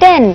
10।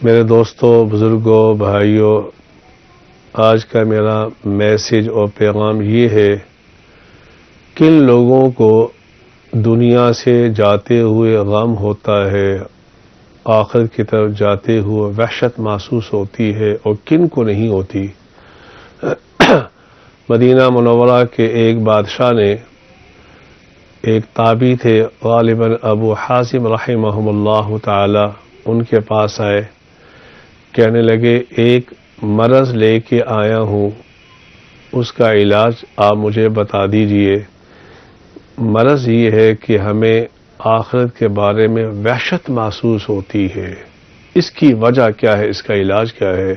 میرے دوستوں، بزرگوں، بھائیوں، آج کا میرا میسج اور پیغام یہ ہے، کن لوگوں کو دنیا سے جاتے ہوئے غم ہوتا ہے، آخرت کی طرف جاتے ہوئے وحشت محسوس ہوتی ہے، اور کن کو نہیں ہوتی۔ مدینہ منورہ کے ایک بادشاہ نے، ایک تابعی تھے غالباً ابو حازم رحمہم اللہ تعالی، ان کے پاس آئے، کہنے لگے ایک مرض لے کے آیا ہوں، اس کا علاج آپ مجھے بتا دیجئے۔ مرض یہ ہے کہ ہمیں آخرت کے بارے میں وحشت محسوس ہوتی ہے، اس کی وجہ کیا ہے، اس کا علاج کیا ہے؟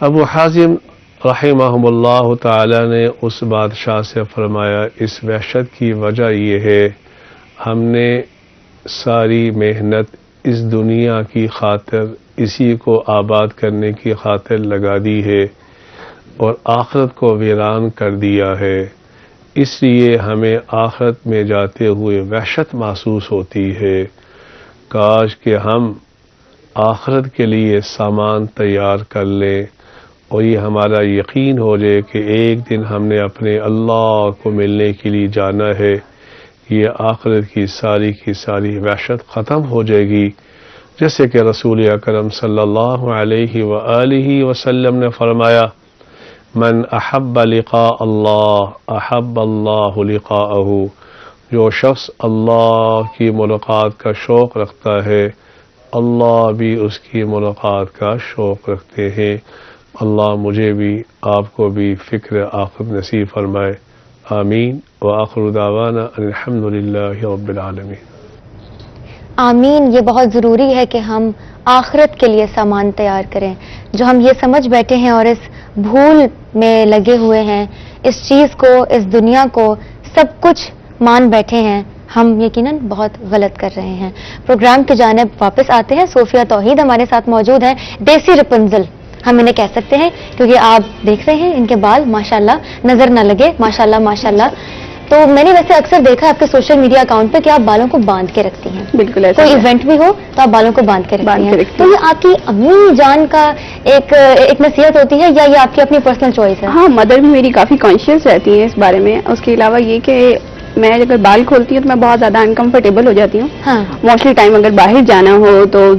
ابو حازم رحمہم اللہ تعالی نے اس بادشاہ سے فرمایا، اس وحشت کی وجہ یہ ہے، ہم نے ساری محنت اس دنیا کی خاطر، اسی کو آباد کرنے کی خاطر لگا دی ہے، اور آخرت کو ویران کر دیا ہے، اس لیے ہمیں آخرت میں جاتے ہوئے وحشت محسوس ہوتی ہے۔ کاش کہ ہم آخرت کے لیے سامان تیار کر لیں، اور یہ ہمارا یقین ہو جائے کہ ایک دن ہم نے اپنے اللہ کو ملنے کے لیے جانا ہے، یہ آخرت کی ساری وحشت ختم ہو جائے گی، جیسے کہ رسول اکرم صلی اللہ علیہ وآلہ وسلم نے فرمایا، من احب لقاء اللہ احب اللہ لقاءہ، جو شخص اللہ کی ملاقات کا شوق رکھتا ہے، اللہ بھی اس کی ملاقات کا شوق رکھتے ہیں۔ اللہ مجھے بھی، آپ کو بھی فکر آخرت نصیب فرمائے، آمین۔ وآخر دعوانا ان الحمدللہ رب العالمین۔ آمین۔ یہ بہت ضروری ہے کہ ہم آخرت کے لیے سامان تیار کریں۔ جو ہم یہ سمجھ بیٹھے ہیں اور اس بھول میں لگے ہوئے ہیں، اس چیز کو، اس دنیا کو سب کچھ مان بیٹھے ہیں، ہم یقیناً بہت غلط کر رہے ہیں۔ پروگرام کی جانب واپس آتے ہیں۔ صوفیہ توحید ہمارے ساتھ موجود ہیں، دیسی رپنزل ہم انہیں کہہ سکتے ہیں، کیونکہ آپ دیکھ رہے ہیں ان کے بال ماشاءاللہ نظر نہ لگے، ماشاءاللہ ماشاءاللہ۔ تو میں نے ویسے اکثر دیکھا آپ کے سوشل میڈیا اکاؤنٹ پہ کہ آپ بالوں کو باندھ کے رکھتی ہیں، بالکل ایسا کوئی ہے۔ ایونٹ بھی ہو تو آپ بالوں کو باندھ کے رکھتی ہیں، رکھتی تو یہ آپ کی امی جان کا ایک نصیحت ہوتی ہے یا یہ آپ کی اپنی پرسنل چوائس ہے؟ ہاں، مدر بھی میری کافی کانشیس رہتی ہیں اس بارے میں۔ اس کے علاوہ یہ کہ میں اگر بال کھولتی ہوں تو میں بہت زیادہ انکمفرٹیبل ہو جاتی ہوں۔ ہاں، موسٹلی ٹائم اگر باہر جانا ہو تو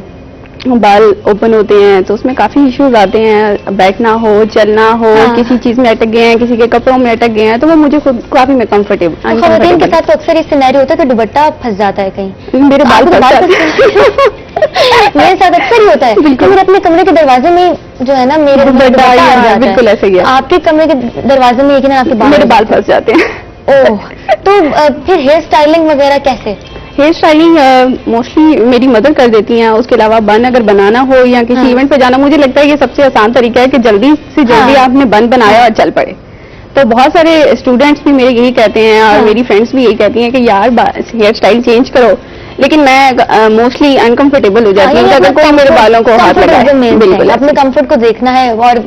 بال اوپن ہوتے ہیں تو اس میں کافی ایشوز آتے ہیں، بیٹھنا ہو، چلنا ہو، ہاں۔ کسی چیز میں اٹک گئے ہیں، کسی کے کپڑوں میں اٹک گئے ہیں، تو وہ مجھے خود کافی میں خواتین کے ساتھ تو اکثر یہ سینیریو ہوتا ہے کہ دوپٹہ پھنس جاتا ہے کہیں، میرے بال آپ کے پھنس جاتے ہیں۔ میرے ساتھ اکثر ہی ہوتا ہے، بالکل۔ میرے اپنے کمرے کے دروازے میں جو ہے نا میرے دوپٹہ آ جاتا ہے۔ بالکل ایسے ہی ہے، آپ کے کمرے کے دروازے میں یقیناً آپ کے میرے بال بال پھنس جاتے ہیں۔ اوہ، تو پھر ہیئر اسٹائلنگ وغیرہ کیسے؟ ہیئر اسٹائلنگ موسٹلی میری مدر کر دیتی ہیں، اس کے علاوہ بن اگر بنانا ہو یا کسی ایونٹ پہ جانا، مجھے لگتا ہے یہ سب سے آسان طریقہ ہے کہ جلدی سے جلدی آپ نے بن بنایا اور چل پڑے۔ تو بہت سارے اسٹوڈینٹس بھی میرے یہی کہتے ہیں اور میری فرینڈس بھی یہی کہتی ہیں کہ یار ہیئر اسٹائل چینج کرو، لیکن میں موسٹلی انکمفرٹیبل ہو جاتی ہوں اگر کوئی میرے بالوں کو ہاتھ لگائے۔ بالکل، اپنے کمفرٹ کو دیکھنا ہے، اور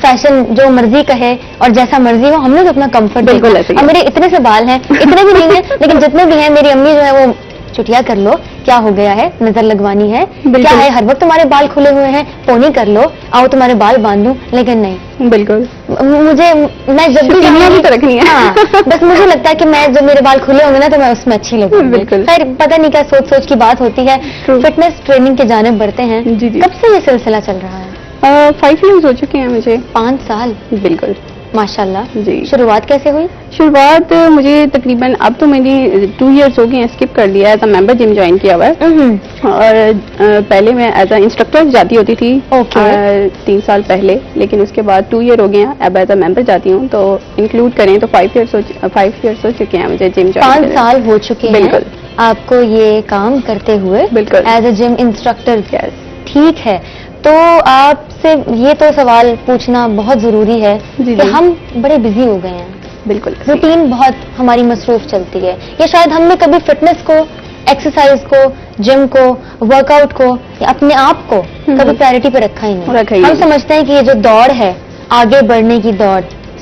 فیشن جو مرضی کا ہے اور جیسا مرضی ہو، ہم نے تو اپنا کمفرٹ بالکل ایسے ہی ہے۔ میرے اتنے سے بال ہیں، اتنے بھی نہیں ہیں لیکن جتنے بھی ہیں، میری امی جو ہے وہ چٹیا کر لو، کیا ہو گیا ہے، نظر لگوانی ہے، کیا ہے، ہر وقت تمہارے بال کھلے ہوئے ہیں، پونی کر لو، آؤ تمہارے بال باندھوں، لیکن نہیں، بالکل مجھے، میں جب بھی بھی تو رکھنی ہے۔ ہاں، بس مجھے لگتا ہے کہ میں جب میرے بال کھلے ہوں گے نا تو میں اس میں اچھی لگوں گی۔ بالکل۔ خیر پتہ نہیں کیا سوچ کی بات ہوتی ہے۔ True۔ فٹنس ٹریننگ کی جانب بڑھتے ہیں، جی جی، کب سے یہ سلسلہ چل رہا ہے؟ 5 ایئرز ہو چکے ہیں مجھے۔ 5 سال، بالکل ماشاءاللہ۔ جی۔ شروعات کیسے ہوئی؟ شروعات مجھے تقریباً اب تو میری 2 ایئرز ہو گئے ہیں، اسکپ کر لیا ہے، ممبر جم جوائن کیا ہوا ہے، اور پہلے میں ایز اے انسٹرکٹر جاتی ہوتی تھی 3 سال پہلے، لیکن اس کے بعد 2 ایئر ہو گئے ہیں، اب ایز اے ممبر جاتی ہوں، تو انکلوڈ کریں تو 5 ایئرس ہو چکے ہیں مجھے جم جوائن۔ 5 سال ہو چکے ہیں بالکل آپ کو یہ کام کرتے ہوئے، بالکل ایز اے جم انسٹرکٹر۔ ٹھیک ہے، تو آپ سے یہ تو سوال پوچھنا بہت ضروری ہے جی کہ جی، ہم بڑے بزی ہو گئے ہیں، بالکل روٹین بہت ہماری مصروف چلتی ہے، یا شاید ہم نے کبھی فٹنس کو، ایکسرسائز کو، جم کو، ورک آؤٹ کو، یا اپنے آپ کو کبھی پرائرٹی پہ رکھا ہی نہیں۔ رکھا ہی ہم نہیں۔ سمجھتے ہیں کہ یہ جو دوڑ ہے، آگے بڑھنے کی دوڑ،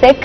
sick,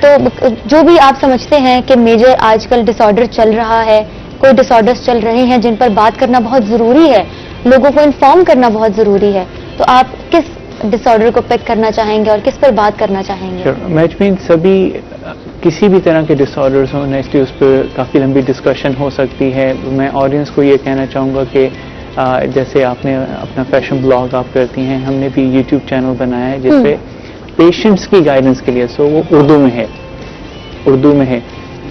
تو جو بھی آپ سمجھتے ہیں کہ میجر آج کل ڈس آرڈر چل رہا ہے، کوئی ڈس آرڈرس چل رہے ہیں جن پر بات کرنا بہت ضروری ہے، لوگوں کو انفارم کرنا بہت ضروری ہے، تو آپ کس ڈس آرڈر کو پک کرنا چاہیں گے اور کس پر بات کرنا چاہیں گے؟ مجمین سبھی کسی بھی طرح کے ڈس آرڈرز ہوں نیچرلی اس پہ کافی لمبی ڈسکشن ہو سکتی ہے. میں آڈینس کو یہ کہنا چاہوں گا کہ جیسے آپ نے اپنا فیشن بلاگ آپ کرتی ہیں، ہم نے بھی یوٹیوب چینل بنایا ہے جس پہ پیشنٹس کی گائیڈنس کے لیے، سو وہ اردو میں ہے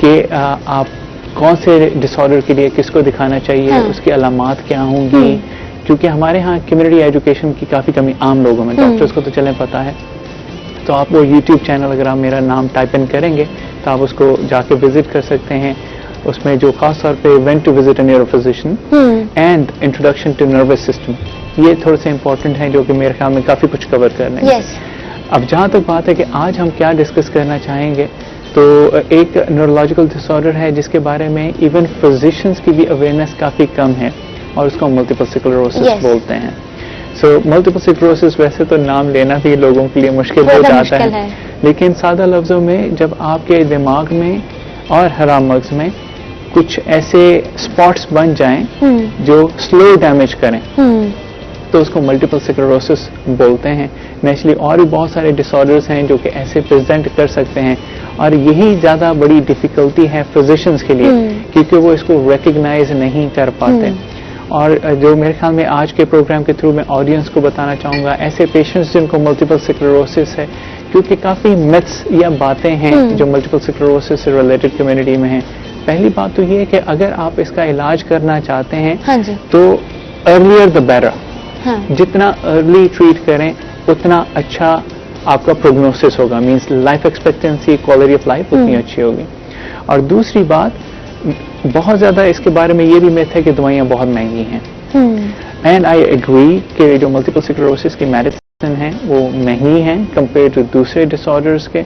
کہ آپ کون سے ڈس آرڈر کے لیے کس کو دکھانا چاہیے، اس کی علامات کیا ہوں گی، کیونکہ ہمارے ہاں کمیونٹی ایجوکیشن کی کافی کمی عام لوگوں میں، ڈاکٹرس کو تو چلیں پتہ ہے. تو آپ وہ یوٹیوب چینل اگر آپ میرا نام ٹائپ ان کریں گے تو آپ اس کو جا کے وزٹ کر سکتے ہیں. اس میں جو خاص طور پہ one to visit a neuro physician and introduction to nervous system, یہ تھوڑے سے امپورٹنٹ ہیں جو کہ میرے خیال میں کافی کچھ کور کر لیں گے. اب جہاں تک بات ہے کہ آج ہم کیا ڈسکس کرنا چاہیں گے، تو ایک نیورولوجیکل ڈس آرڈر ہے جس کے بارے میں ایون فزیشنز کی بھی اویئرنیس کافی کم ہے، اور اس کو ملٹیپل سکلروسس بولتے ہیں. سو ملٹیپل سکلروسس ویسے تو نام لینا بھی لوگوں کے لیے مشکل ہو جاتا ہے، لیکن سادہ لفظوں میں جب آپ کے دماغ میں اور حرام مغز میں کچھ ایسے اسپاٹس بن جائیں جو سلو ڈیمیج کریں تو اس کو ملٹیپل سکلروسس بولتے ہیں. نیچرلی اور بھی بہت سارے ڈس آرڈرز ہیں جو کہ ایسے پریزنٹ کر سکتے ہیں، اور یہی زیادہ بڑی ڈیفیکلٹی ہے فزیشنز کے لیے کیونکہ وہ اس کو ریکگنائز نہیں کر پاتے. اور جو میرے خیال میں آج کے پروگرام کے تھرو میں آڈینس کو بتانا چاہوں گا، ایسے پیشنٹس جن کو ملٹیپل سکلروسس ہے، کیونکہ کافی متس یا باتیں ہیں جو ملٹیپل سکلروسس سے ریلیٹڈ کمیونٹی میں ہیں. پہلی بات تو یہ ہے کہ اگر آپ اس کا علاج کرنا چاہتے ہیں تو ارلیئر دا بیٹر. جتنا ارلی ٹریٹ کریں اتنا اچھا آپ کا پروگنوسس ہوگا، means life expectancy, quality of life اتنی اچھی ہوگی. اور دوسری بات، بہت زیادہ اس کے بارے میں یہ بھی میتھ ہے کہ دوائیاں بہت مہنگی ہیں، اینڈ آئی ایگری کہ جو ملٹیپل سکلروسس کی میڈیسن ہیں وہ مہنگی ہیں کمپیئر ٹو دوسرے ڈس آرڈرز کے.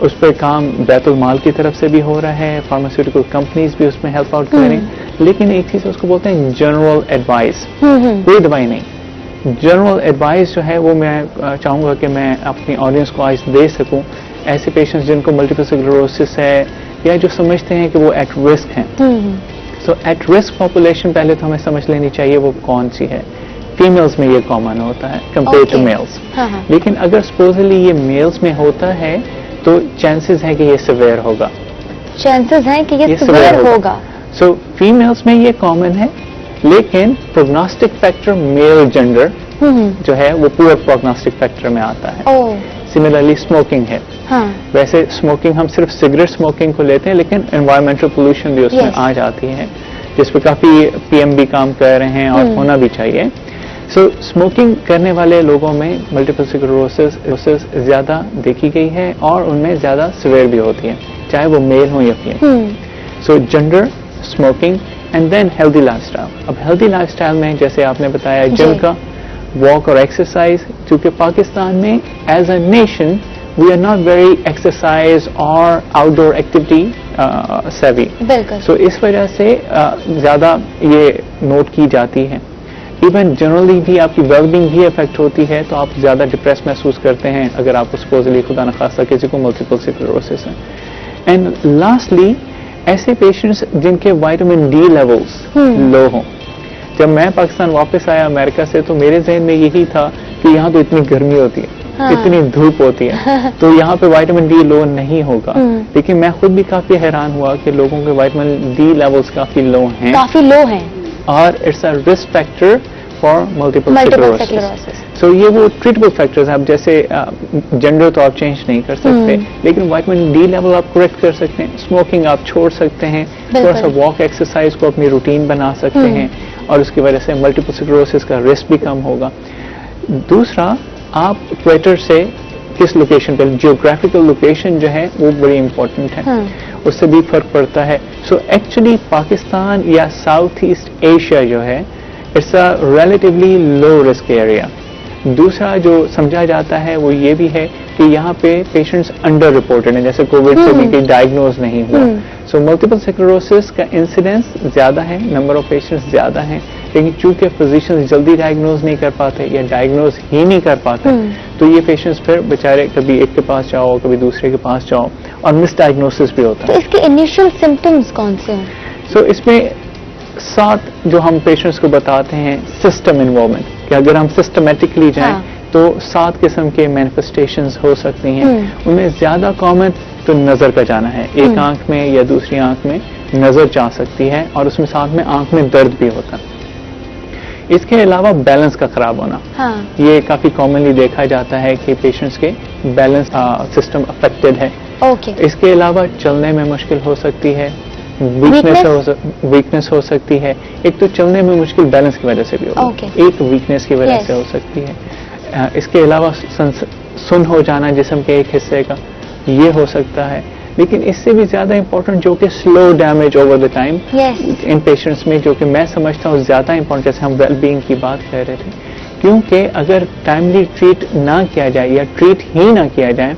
اس پہ کام بیت المال کی طرف سے بھی ہو رہا ہے، فارماسیوٹیکل کمپنیز بھی اس میں ہیلپ آؤٹ کریں، لیکن ایک چیز اس کو بولتے ہیں جنرل ایڈوائز. کوئی دوائی نہیں، جنرل ایڈوائز جو ہے وہ میں چاہوں گا کہ میں اپنی آڈینس کو آج دے سکوں. ایسے پیشنٹس جن کو ملٹیپل سکلروسس ہے یا جو سمجھتے ہیں کہ وہ ایٹ رسک ہیں، سو ایٹ رسک پاپولیشن پہلے تو ہمیں سمجھ لینی چاہیے وہ کون سی ہے. فیمیلز میں یہ کامن ہوتا ہے کمپیئر ٹو میلز، لیکن اگر سپوزلی یہ میلز میں ہوتا ہے تو چانسز ہے کہ یہ سیویئر ہوگا، چانسز ہیں کہ یہ سیویئر ہوگا. سو فیمیلز میں یہ کامن ہے، لیکن پروگنوسٹک فیکٹر میل جینڈر جو ہے وہ پورا پروگنوسٹک فیکٹر میں آتا ہے. سملرلی اسموکنگ ہے، ویسے اسموکنگ ہم صرف سگریٹ اسموکنگ کو لیتے ہیں، لیکن انوائرمنٹل پولوشن بھی اس میں آ جاتی ہے جس پہ کافی پی ایم بھی کام کر رہے ہیں اور ہونا بھی چاہیے. سو اسموکنگ کرنے والے لوگوں میں ملٹیپل سکلروسس زیادہ دیکھی گئی ہے اور ان میں زیادہ سیویئر بھی ہوتی ہے، چاہے وہ میل ہوں یا female. So gender, smoking and then healthy life style. اب ہیلدی لائف اسٹائل میں جیسے آپ نے بتایا جم کا، واک اور ایکسرسائز، کیونکہ پاکستان میں as a nation we are not very exercise اور outdoor activity savvy. So اس وجہ سے زیادہ یہ نوٹ کی جاتی ہے. ایون جنرلی بھی آپ کی ویل بینگ بھی افیکٹ ہوتی ہے، تو آپ زیادہ ڈپریس محسوس کرتے ہیں اگر آپ کو سپوزلی خدا نخواستہ کسی کو ملٹیپل سکلروسس ہے. اینڈ لاسٹلی ایسے پیشنٹس جن کے وائٹامن ڈی لیولز لو ہوں. جب میں پاکستان واپس آیا امریکہ سے تو میرے ذہن میں یہی تھا کہ یہاں تو اتنی گرمی ہوتی ہے، اتنی دھوپ ہوتی ہے، تو یہاں پہ وائٹامن ڈی لو نہیں ہوگا. لیکن میں خود بھی کافی حیران ہوا کہ لوگوں کے وائٹامن ڈی لیولز کافی لو ہیں، اور it's a risk factor for multiple sclerosis. So یہ وہ ٹریٹبل فیکٹرز ہیں. اب جیسے جینڈر تو آپ چینج نہیں کر سکتے، لیکن وائٹامن ڈی لیول آپ کریکٹ کر سکتے ہیں. اسموکنگ آپ چھوڑ سکتے ہیں، تھوڑا سا واک ایکسرسائز کو اپنی روٹین بنا سکتے ہیں، اور اس کی وجہ سے ملٹیپل سکلروسس کا رسک بھی کم ہوگا. دوسرا، آپ ایکویٹر سے کس لوکیشن پہ، جیوگرافیکل لوکیشن جو ہے وہ بڑی امپورٹنٹ ہے، اس سے بھی فرق پڑتا ہے. سو ایکچولی پاکستان یا ساؤتھ ایسٹ ایشیا جو ہے it's a relatively low risk area. دوسرا جو سمجھا جاتا ہے وہ یہ بھی ہے کہ یہاں پہ پیشنٹس انڈر رپورٹڈ ہیں، جیسے کووڈ سے بھی ڈائگنوز نہیں ہوا. سو ملٹیپل سکلروسس کا انسیڈنس زیادہ ہے، نمبر آف پیشنٹس زیادہ ہیں، لیکن چونکہ فزیشینز جلدی ڈائگنوز نہیں کر پاتے یا ڈائگنوز ہی نہیں کر پاتے تو یہ پیشنٹس پھر بیچارے کبھی ایک کے پاس جاؤ کبھی دوسرے کے پاس جاؤ اور مس ڈائگنوسس بھی ہوتا تو ہے. اس کے انیشیل سمٹمز کون سے ہیں؟ سو اس میں 7 جو ہم پیشنٹس کو بتاتے ہیں سسٹم انوالومنٹ کہ اگر ہم سسٹمیٹکلی جائیں تو 7 قسم کے مینیفیسٹیشنز ہو سکتی ہیں. ان میں زیادہ کامن تو نظر کا جانا ہے. ایک آنکھ میں یا دوسری آنکھ میں نظر جا سکتی ہے اور اس میں ساتھ میں آنکھ میں درد بھی ہوتا ہے. اس کے علاوہ بیلنس کا خراب ہونا, یہ کافی کامنلی دیکھا جاتا ہے کہ پیشنٹس کے بیلنس سسٹم افیکٹڈ ہے. اس کے علاوہ چلنے میں مشکل ہو سکتی ہے, ویکنس ہو سکتی ہے. ایک تو چلنے میں مشکل بیلنس کی وجہ سے بھی ہوگی, ایک ویکنس کی وجہ سے ہو سکتی ہے. اس کے علاوہ سن ہو جانا جسم کے ایک حصے کا, یہ ہو سکتا ہے. لیکن اس سے بھی زیادہ امپورٹنٹ جو کہ slow damage over the time in patients میں, جو کہ میں سمجھتا ہوں زیادہ امپورٹنٹ, جیسے ہم ویل بینگ کی بات کر رہے تھے, کیونکہ اگر ٹائملی ٹریٹ نہ کیا جائے یا ٹریٹ ہی نہ کیا جائے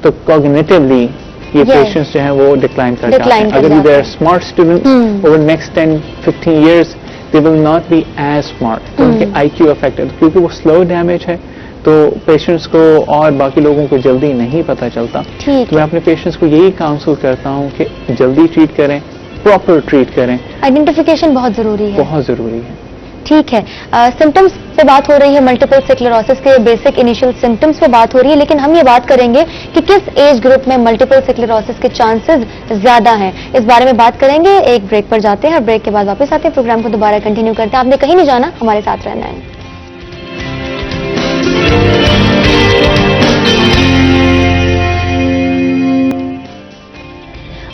تو کوگنیٹیولی یہ پیشنٹس جو ہیں وہ ڈکلائن کر جاتے ہیں. اگر they are smart students over next 10-15 years they will not be as smart, تو ان کے آئی کیو افیکٹڈ, کیونکہ وہ سلو ڈیمیج ہے تو پیشنٹس کو اور باقی لوگوں کو جلدی نہیں پتہ چلتا. تو میں اپنے پیشنٹس کو یہی کاؤنسل کرتا ہوں کہ جلدی ٹریٹ کریں, پراپر ٹریٹ کریں. آئیڈینٹیفیکیشن بہت ضروری ہے, بہت ضروری ہے. ٹھیک ہے, سمٹمس پہ بات ہو رہی ہے, ملٹیپل سکلیروسس کے بیسک انیشیل سمٹمس پہ بات ہو رہی ہے, لیکن ہم یہ بات کریں گے کہ کس ایج گروپ میں ملٹیپل سکلیروسس کے چانسز زیادہ ہیں. اس بارے میں بات کریں گے. ایک بریک پر جاتے ہیں اور بریک کے بعد واپس آتے ہیں, پروگرام کو دوبارہ کنٹینیو کرتے ہیں. آپ نے کہیں نہیں جانا, ہمارے ساتھ رہنا ہے.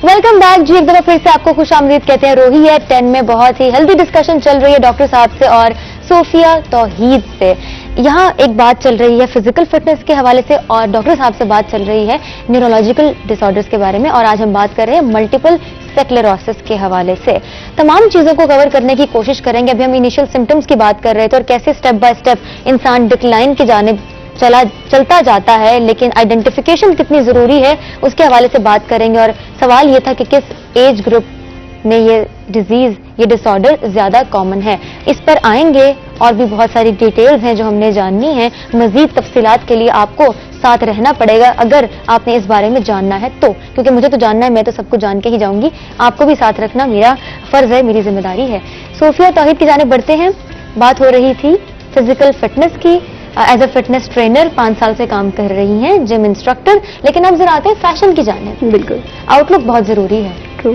ویلکم بیک جی, ایک دفعہ پھر سے آپ کو خوش آمدید کہتے ہیں. روہی ہے 10 میں بہت ہی ہیلدی ڈسکشن چل رہی ہے ڈاکٹر صاحب سے اور صوفیہ توحید سے. یہاں ایک بات چل رہی ہے فزیکل فٹنس کے حوالے سے اور ڈاکٹر صاحب سے بات چل رہی ہے نیورولوجیکل ڈس آرڈرز کے بارے میں, اور آج ہم بات کر رہے ہیں ملٹیپل سکلیروسس کے حوالے سے. تمام چیزوں کو کور کرنے کی کوشش کریں گے. ابھی ہم انیشیل سمٹمس کی بات کر رہے تھے اور کیسے اسٹیپ بائی اسٹیپ انسان ڈکلائن کی جانب چلتا جاتا ہے, لیکن آئیڈینٹیفیکیشن کتنی ضروری ہے اس کے حوالے سے بات کریں گے. اور سوال یہ تھا کہ کس ایج گروپ میں یہ ڈیزیز, یہ ڈس آرڈر زیادہ کامن ہے. اس پر آئیں گے اور بھی بہت ساری ڈیٹیلز ہیں جو ہم نے جاننی ہیں. مزید تفصیلات کے لیے آپ کو ساتھ رہنا پڑے گا اگر آپ نے اس بارے میں جاننا ہے تو, کیونکہ مجھے تو جاننا ہے, میں تو سب کو جان کے ہی جاؤں گی. آپ کو بھی ساتھ رکھنا میرا فرض ہے, میری ذمہ داری ہے. صوفیہ توحید کی جانب بڑھتے ہیں. بات ہو رہی تھی فزیکل فٹنس کی. ایز اے فٹنس ٹرینر 5 سال سے کام کر رہی ہیں, جم انسٹرکٹر. لیکن اب ذرا آتے ہیں فیشن کی جانب. بالکل, آؤٹ لک بہت ضروری ہے,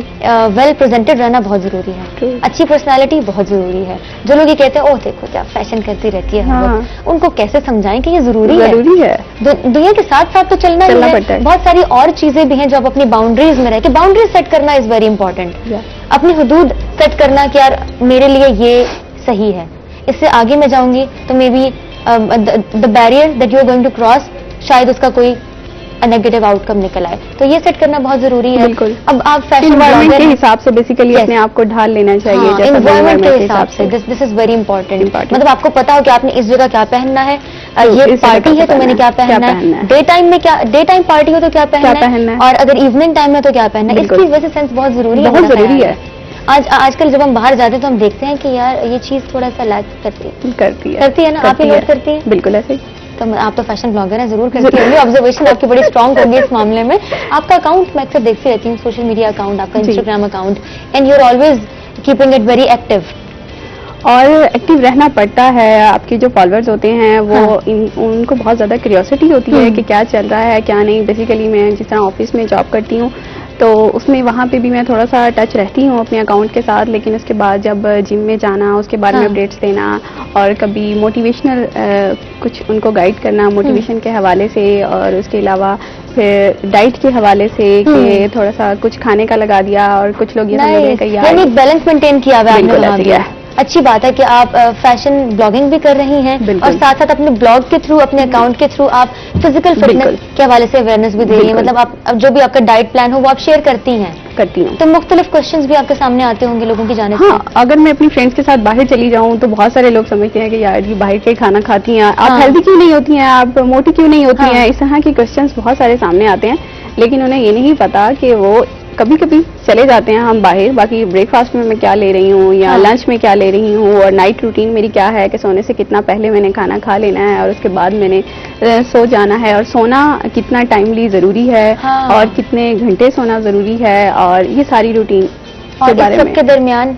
ویل پریزنٹڈ رہنا بہت ضروری ہے, اچھی پرسنالٹی بہت ضروری ہے. جو لوگ یہ کہتے ہیں اوہ دیکھو کیا فیشن کرتی رہتی ہے, ان کو کیسے سمجھائیں کہ یہ ضروری ہے. دنیا کے ساتھ ساتھ تو چلنا ہی ہے. بہت ساری اور چیزیں بھی ہیں جو آپ اپنی باؤنڈریز میں رہ کے, باؤنڈریز سیٹ کرنا از ویری امپورٹنٹ. اپنی حدود سیٹ کرنا کہ یار میرے لیے یہ صحیح ہے, اس سے آگے میں جاؤں گی تو maybe the barrier that you are going to cross شاید اس کا کوئی نیگیٹو آؤٹ کم نکل آئے, تو یہ سیٹ کرنا بہت ضروری ہے. بالکل. اب آپ فیشن انوائرمنٹ کے حساب سے بیسیکلی اپنے آپ کو ڈھال لینا چاہیے. انوائرمنٹ کے حساب سے دس از ویری امپورٹنٹ. مطلب آپ کو پتا ہو کہ آپ نے اس جگہ کیا پہننا ہے, یہ پارٹی ہے تو میں نے کیا پہننا ہے, ڈے ٹائم میں کیا, ڈے ٹائم پارٹی ہو تو کیا پہننا ہے, اور اگر ایوننگ ٹائم میں تو کیا پہننا ہے. اس کی وجہ سے سینس بہت ضروری ہے. آج کل جب ہم باہر جاتے ہیں تو ہم دیکھتے ہیں کہ یار یہ چیز تھوڑا سا لیک کرتی ہے نا, آپ ہی نوٹ کرتی ہیں. بالکل ایسے. تو آپ تو فیشن بلاگر ہیں, ضرور کرتی ہوں گی. آبزرویشن آپ کی بڑی اسٹرانگ ہوگی اس معاملے میں. آپ کا اکاؤنٹ میں اکثر دیکھتی رہتی ہوں, سوشل میڈیا اکاؤنٹ, آپ کا Instagram account, and you are always keeping it very active. اور ایکٹیو رہنا پڑتا ہے. آپ کے جو فالوورز ہوتے ہیں وہ ان کو بہت زیادہ کیوریوسٹی ہوتی ہے کہ کیا چل رہا ہے کیا نہیں. بیسیکلی میں جس طرح آفس میں جاب کرتی ہوں تو اس میں وہاں پہ بھی میں تھوڑا سا ٹچ رہتی ہوں اپنے اکاؤنٹ کے ساتھ, لیکن اس کے بعد جب جم میں جانا, اس کے بارے میں اپڈیٹس دینا, اور کبھی موٹیویشنل کچھ ان کو گائیڈ کرنا موٹیویشن کے حوالے سے, اور اس کے علاوہ پھر ڈائٹ کے حوالے سے کہ تھوڑا سا کچھ کھانے کا لگا دیا, اور کچھ لوگ یہ سمجھتے ہیں کہ یار بیلنس مینٹین کیا ہوا ہے. اچھی بات ہے کہ آپ فیشن بلاگنگ بھی کر رہی ہیں, اور ساتھ ساتھ اپنے بلاگ کے تھرو, اپنے اکاؤنٹ کے تھرو آپ فزیکل فٹنس کے حوالے سے اویئرنیس بھی دے رہی ہیں. مطلب آپ جو بھی آپ کا ڈائٹ پلان ہو وہ آپ شیئر کرتی ہیں. تو مختلف کوشچنز بھی آپ کے سامنے آتے ہوں گے لوگوں کی جانب سے. اگر میں اپنی فرینڈس کے ساتھ باہر چلی جاؤں تو بہت سارے لوگ سمجھتے ہیں کہ یار یہ باہر کے کھانا کھاتی ہیں, آپ ہیلدی کیوں نہیں ہوتی ہیں, آپ موٹی کیوں نہیں ہوتی ہیں. اس طرح کے کوشچنز بہت سارے سامنے آتے ہیں, لیکن انہیں یہ نہیں پتا کہ وہ کبھی کبھی چلے جاتے ہیں ہم باہر, باقی بریک فاسٹ میں کیا لے رہی ہوں یا لنچ میں کیا لے رہی ہوں, اور نائٹ روٹین میری کیا ہے کہ سونے سے کتنا پہلے میں نے کھانا کھا لینا ہے اور اس کے بعد میں نے سو جانا ہے, اور سونا کتنا ٹائملی ضروری ہے اور کتنے گھنٹے سونا ضروری ہے, اور یہ ساری روٹین اور اس سب کے درمیان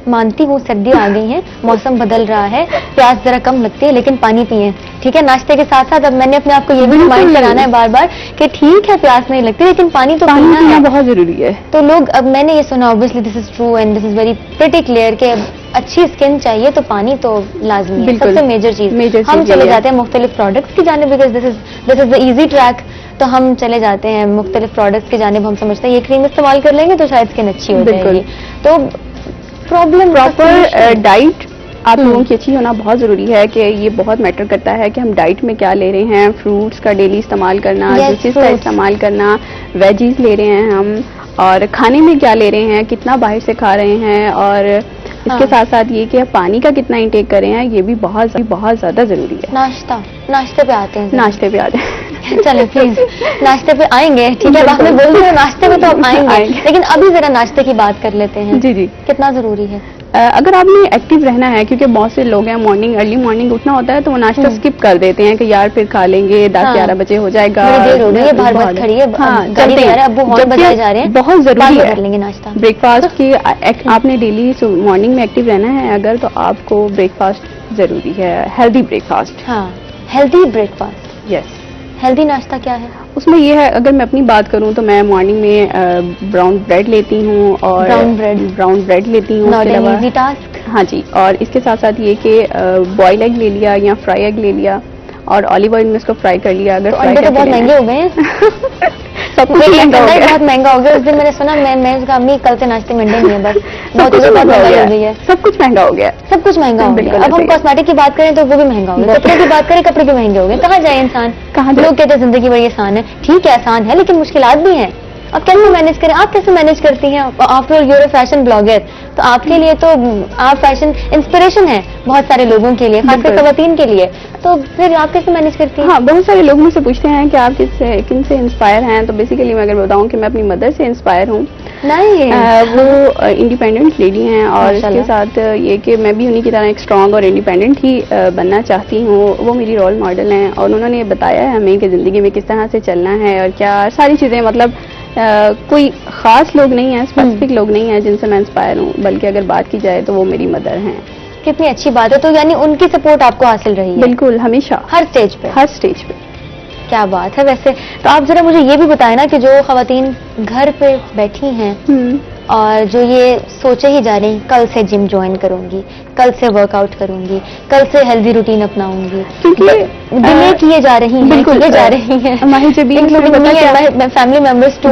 مانتی ہوں سردی آ گئی ہے, موسم بدل رہا ہے, پیاس ذرا کم لگتی ہے لیکن پانی پیئیں, ٹھیک ہے. ناشتے کے ساتھ ساتھ اب میں نے اپنے آپ کو یہ بھی ریمائنڈ کرانا ہے بار بار کہ ٹھیک ہے پیاس نہیں لگتی لیکن پانی تو پینا ہے, بہت ضروری ہے. تو لوگ, اب میں نے یہ سنا obviously this is true and this is very pretty clear کہ اچھی اسکن چاہیے تو پانی تو لازمی ہے, سب سے میجر چیز. ہم چلے جاتے ہیں مختلف پروڈکٹس کی جانب, because this is the easy track, تو ہم چلے جاتے ہیں مختلف پروڈکٹس کی جانب. ہم سمجھتے ہیں یہ کریم استعمال کر لیں گے تو شاید اسکن اچھی ہو جائے گی. تو پراپر ڈائٹ آپ لوگوں کی اچھی ہونا بہت ضروری ہے, کہ یہ بہت میٹر کرتا ہے کہ ہم ڈائٹ میں کیا لے رہے ہیں. فروٹس کا ڈیلی استعمال کرنا, جوسز کا استعمال کرنا, ویجیز لے رہے ہیں ہم, اور کھانے میں کیا لے رہے ہیں, کتنا باہر سے کھا رہے ہیں, اور اس کے ساتھ ساتھ یہ کہ پانی کا کتنا انٹیک کر رہے ہیں, یہ بھی بہت زیادہ ضروری ہے. ناشتے پہ آتے ہیں, ناشتے پہ آتے ہیں. چلیں پلیز ناشتے پہ آئیں گے, ٹھیک ہے. آپ میں بول رہے ہیں ناشتے پہ تو آپ آئیں گے, لیکن ابھی ذرا ناشتے کی بات کر لیتے ہیں. جی جی, کتنا ضروری ہے اگر آپ نے ایکٹیو رہنا ہے, کیونکہ بہت سے لوگ ہیں ارلی مارننگ اٹھنا ہوتا ہے تو وہ ناشتہ اسکپ کر دیتے ہیں کہ یار پھر کھا لیں گے, 10-11 بجے ہو جائے گا, دیر ہو گئی ہے, باہر بس کھڑی ہے, ابو ہارن بجائے جا رہے ہیں, بہت ضروری ہے کر لیں گے ناشتہ. بریک فاسٹ کی آپ نے ڈیلی مارننگ میں ایکٹیو رہنا ہے اگر, تو آپ کو بریک فاسٹ ضروری ہے, ہیلدی بریک فاسٹ. ہاں, ہیلدی بریک فاسٹ. یس. ہیلدی ناشتہ کیا ہے اس میں؟ یہ ہے, اگر میں اپنی بات کروں تو میں مارننگ میں براؤن بریڈ لیتی ہوں, اور براؤن بریڈ لیتی ہوں. Not an easy task. ہاں جی, اور اس کے ساتھ ساتھ یہ کہ بوائل ایگ لے لیا یا فرائی ایگ لے لیا, اور آلیو آئل میں اس کو فرائی کر لیا. اگر انڈے تو بہت مہنگے ہو گئے ہیں, سب کچھ بہت مہنگا ہو گیا. اس دن میں نے سنا, میں اس کا امی کل سے ناشتے میں انڈے نہیں ہے, بس بہت مہنگا ہو گئی ہے, سب کچھ مہنگا ہو گیا, سب کچھ مہنگا ہو گیا. اب ہم کاسمیٹک کی بات کریں تو وہ بھی مہنگا ہو گیا, کپڑے کی بات کریں کپڑے بھی مہنگے ہو گئے. کہاں جائے انسان, لوگ کہتے ہیں زندگی بڑی آسان ہے. ٹھیک ہے آسان ہے لیکن مشکلات بھی ہیں. اب کیسے مینج کریں, آپ کیسے مینج کرتی ہیں؟ After all you are fashion blogger, تو آپ کے لیے تو آپ فیشن انسپریشن ہے بہت سارے لوگوں کے لیے, خاص کر خواتین کے لیے. تو پھر آپ کیسے مینج کرتی ہیں؟ ہاں, بہت سارے لوگ مجھ سے پوچھتے ہیں کہ آپ کن سے انسپائر ہیں, تو بیسیکلی میں اگر بتاؤں کہ میں اپنی مدر سے انسپائر ہوں. وہ انڈیپینڈنٹ لیڈی ہیں, اور اس کے ساتھ یہ کہ میں بھی انہی کی طرح ایک اسٹرانگ اور انڈیپینڈنٹ ہی بننا چاہتی ہوں. وہ میری رول ماڈل ہیں, اور انہوں نے بتایا ہے ہمیں کہ زندگی میں کس طرح سے چلنا ہے اور کیا ساری چیزیں. مطلب کوئی خاص لوگ نہیں ہیں, اسپیسیفک لوگ نہیں ہیں جن سے میں انسپائر ہوں, بلکہ اگر بات کی جائے تو وہ میری مدر ہیں. کتنی اچھی بات ہے. تو یعنی ان کی سپورٹ آپ کو حاصل رہی ہے؟ بالکل, ہمیشہ, ہر اسٹیج پہ. کیا بات ہے. ویسے تو آپ ذرا مجھے یہ بھی بتائیں نا کہ جو خواتین گھر پہ بیٹھی ہیں اور جو یہ سوچے ہی جا رہی ہیں کل سے جم جوائن کروں گی, کل سے ورک آؤٹ کروں گی, کل سے ہیلدی روٹین اپناؤں گی, کیونکہ ڈیلے کیے جا رہی ہیں, کیے جا رہی ہیں فیملی ممبرس ٹو.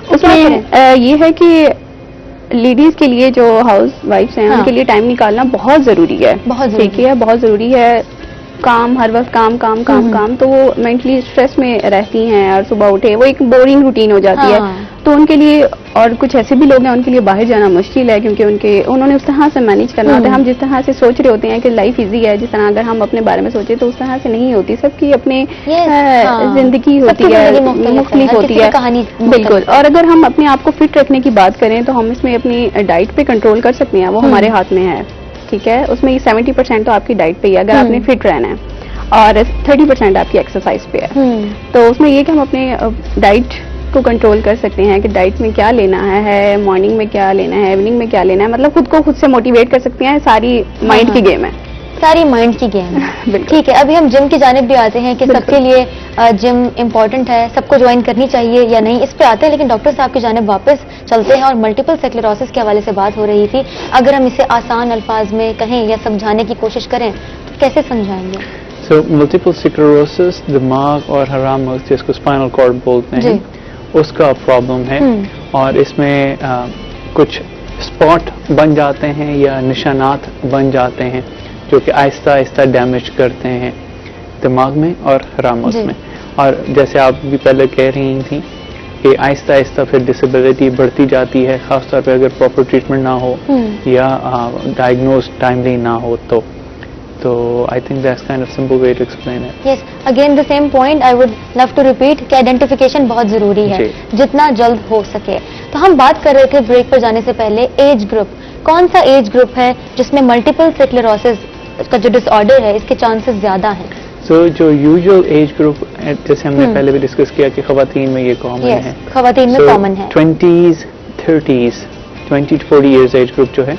اس میں یہ ہے کہ لیڈیز کے لیے جو ہاؤس وائفس ہیں ان کے لیے ٹائم نکالنا بہت ضروری ہے. بہت ضروری ہے. کام, ہر وقت کام کام کام کام, تو وہ مینٹلی اسٹریس میں رہتی ہیں, اور صبح اٹھے وہ ایک بورنگ روٹین ہو جاتی ہے. تو ان کے لیے, اور کچھ ایسے بھی لوگ ہیں ان کے لیے باہر جانا مشکل ہے, کیونکہ انہوں نے اس طرح سے مینیج کرنا ہوتا ہے. ہم جس طرح سے سوچ رہے ہوتے ہیں کہ لائف ایزی ہے, جس طرح اگر ہم اپنے بارے میں سوچیں تو اس طرح سے نہیں ہوتی. سب کی اپنی زندگی ہوتی ہے, مختلف ہوتی ہے. بالکل. اور اگر ہم اپنے آپ کو فٹ رکھنے کی بات کریں تو ہم اس میں اپنی ڈائٹ پہ کنٹرول کر سکتے ہیں, وہ ہمارے ہاتھ میں ہے. ٹھیک ہے, اس میں 70% تو آپ کی ڈائٹ پہ ہی ہے اگر آپ نے فٹ رہنا ہے, اور 30% آپ کی ایکسرسائز پہ ہے. تو اس میں یہ کہ ہم اپنے ڈائٹ کو کنٹرول کر سکتے ہیں کہ ڈائٹ میں کیا لینا ہے, مارننگ میں کیا لینا ہے, ایوننگ میں کیا لینا ہے. مطلب خود کو خود سے موٹیویٹ کر سکتے ہیں. ساری مائنڈ کی گیم ہے. ساری مائنڈ کی گیم ہے. ٹھیک ہے, ابھی ہم جم کی جانب بھی آتے ہیں کہ سب کے لیے جم امپورٹنٹ ہے, سب کو جوائن کرنی چاہیے یا نہیں, اس پہ آتے ہیں. لیکن ڈاکٹر صاحب کی جانب واپس چلتے ہیں, اور ملٹیپل سیکلروسس کے حوالے سے بات ہو رہی تھی. اگر ہم اسے آسان الفاظ میں کہیں یا سمجھانے کی کوشش کریں تو کیسے سمجھائیں گے؟ سو ملٹیپل سیکلروسس دماغ اور حرام مغز جس کو اسپائنل کارڈ بولتے ہیں, اس کا پرابلم ہے. اور اس میں کچھ اسپاٹ بن جاتے ہیں یا نشانات بن جاتے ہیں جو کہ آہستہ آہستہ ڈیمیج کرتے ہیں دماغ میں اور حرام مغز میں. اور جیسے آپ بھی پہلے کہہ رہی تھیں کہ آہستہ آہستہ پھر ڈسیبلٹی بڑھتی جاتی ہے, خاص طور پہ اگر پراپر ٹریٹمنٹ نہ ہو یا ڈائگنوز ٹائملی نہ ہو تو. So I think that's kind of simple way to explain it. Yes, again the same point I would love to repeat کہ آئیڈینٹیفیکیشن بہت ضروری ہے, جتنا جلد ہو سکے. تو ہم بات کر رہے تھے بریک پر جانے سے پہلے ایج گروپ، کون سا ایج گروپ ہے جس میں ملٹیپل سکلیروسس کا جو ڈس آرڈر ہے اس کے چانسز زیادہ ہیں؟ سو جو یوزول ایج گروپ جیسے ہم نے پہلے بھی ڈسکس کیا کہ خواتین میں یہ کامن ہے، خواتین میں کامن ہے. 20s 30s 20 to 40 years age group جو ہے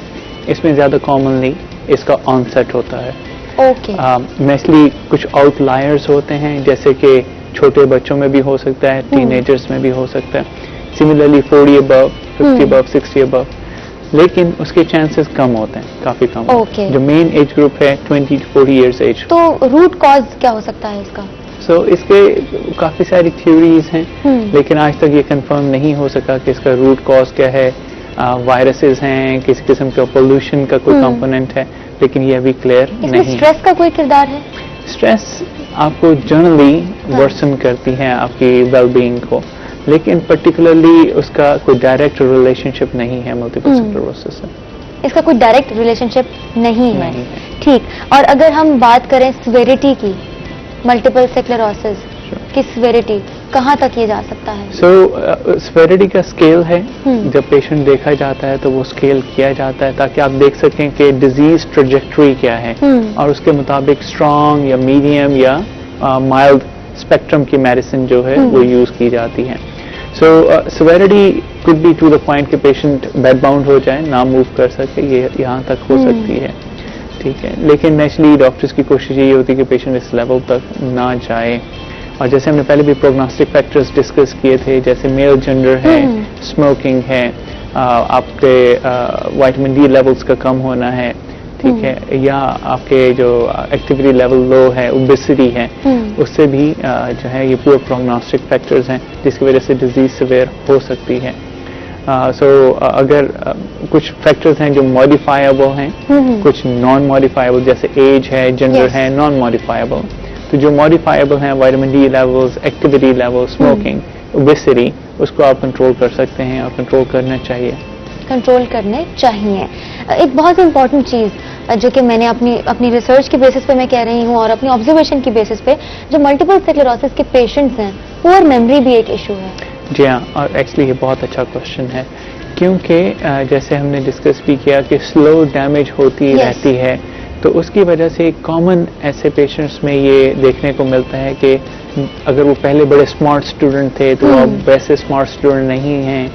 اس میں زیادہ کامنلی اس کا آن سیٹ ہوتا ہے. اوکے. میسلی کچھ آؤٹ لائرز ہوتے ہیں جیسے کہ چھوٹے بچوں میں بھی ہو سکتا ہے، ٹین ایجرس میں بھی ہو سکتا ہے، سملرلی 40 ابو 50 ابو 60 ابو، لیکن اس کے چانسز کم ہوتے ہیں، کافی کم. Okay. جو مین ایج گروپ ہے 20 to 40 ایئرز ایج. تو روٹ کاز کیا ہو سکتا ہے اس کا؟ سو اس کے کافی ساری تھیوریز ہیں لیکن آج تک یہ کنفرم نہیں ہو سکا کہ اس کا روٹ کاز کیا ہے. وائرسز ہیں، کسی قسم کا پولوشن کا کوئی کمپوننٹ ہے، لیکن یہ ابھی کلیئر اس میں نہیں. اسٹریس کا کوئی کردار ہے؟ اسٹریس آپ کو جنرلی ورسن کرتی ہے آپ کی ویل بینگ کو، لیکن پرٹیکولرلی اس کا کوئی ڈائریکٹ ریلیشن شپ نہیں ہے ملٹیپل سکلیروسس سے. اس کا کوئی ڈائریکٹ ریلیشن شپ نہیں ہے. نہیں ہے. ٹھیک. اور اگر ہم بات کریں سیویریٹی کی، ملٹیپل سکلیروسس کی سیویریٹی کہاں تک یہ جا سکتا ہے؟ سو سیویریٹی کا اسکیل ہے، جب پیشنٹ دیکھا جاتا ہے تو وہ اسکیل کیا جاتا ہے تاکہ آپ دیکھ سکیں کہ ڈیزیز ٹریجیکٹری کیا ہے اور اس کے مطابق اسٹرانگ یا میڈیم یا مائلڈ اسپیکٹرم کی میڈیسن جو ہے وہ یوز کی جاتی ہے. So severity code B to the point کہ پیشنٹ بیڈ باؤنڈ ہو جائے، نہ موو کر سکے، یہ یہاں تک ہو سکتی ہے. ٹھیک ہے، لیکن نیچرلی ڈاکٹرز کی کوشش یہی ہوتی ہے کہ پیشنٹ اس لیول تک نہ جائے. اور جیسے ہم نے پہلے بھی پروگنوسٹک فیکٹرز ڈسکس کیے تھے، جیسے میل جینڈر ہے، اسموکنگ ہے، آپ کے وائٹامن ڈی لیولز کا کم ہونا ہے، ٹھیک ہے، یا آپ کے جو ایکٹیویٹی لیول لو ہے، اوبیسٹی ہے، اس سے بھی جو ہے یہ پورے پروگنوسٹک فیکٹرز ہیں جس کی وجہ سے ڈیزیز سیویئر ہو سکتی ہے. سو اگر کچھ فیکٹرز ہیں جو ماڈیفائبل ہیں، کچھ نان ماڈیفائبل جیسے ایج ہے، جینڈر ہے، نان ماڈیفائبل. تو جو ماڈیفائبل ہیں، vitamin D levels, activity level, smoking, obesity, اس کو آپ کنٹرول کر سکتے ہیں اور کنٹرول کرنا چاہیے. کنٹرول کرنے چاہیے. ایک بہت امپورٹنٹ چیز جو کہ میں نے اپنی ریسرچ کی بیسس پہ میں کہہ رہی ہوں اور اپنی آبزرویشن کی بیسس پہ، جو ملٹیپل سکلیروسس کے پیشنٹس ہیں، پور میموری بھی ایک ایشو ہے. جی ہاں، اور ایکچولی یہ بہت اچھا کوشچن ہے کیونکہ جیسے ہم نے ڈسکس بھی کیا کہ سلو ڈیمیج ہوتی رہتی ہے، تو اس کی وجہ سے کامن ایسے پیشنٹس میں یہ دیکھنے کو ملتا ہے کہ اگر وہ پہلے بڑے اسمارٹ اسٹوڈنٹ تھے تو اب ویسے اسمارٹ اسٹوڈنٹ نہیں ہیں،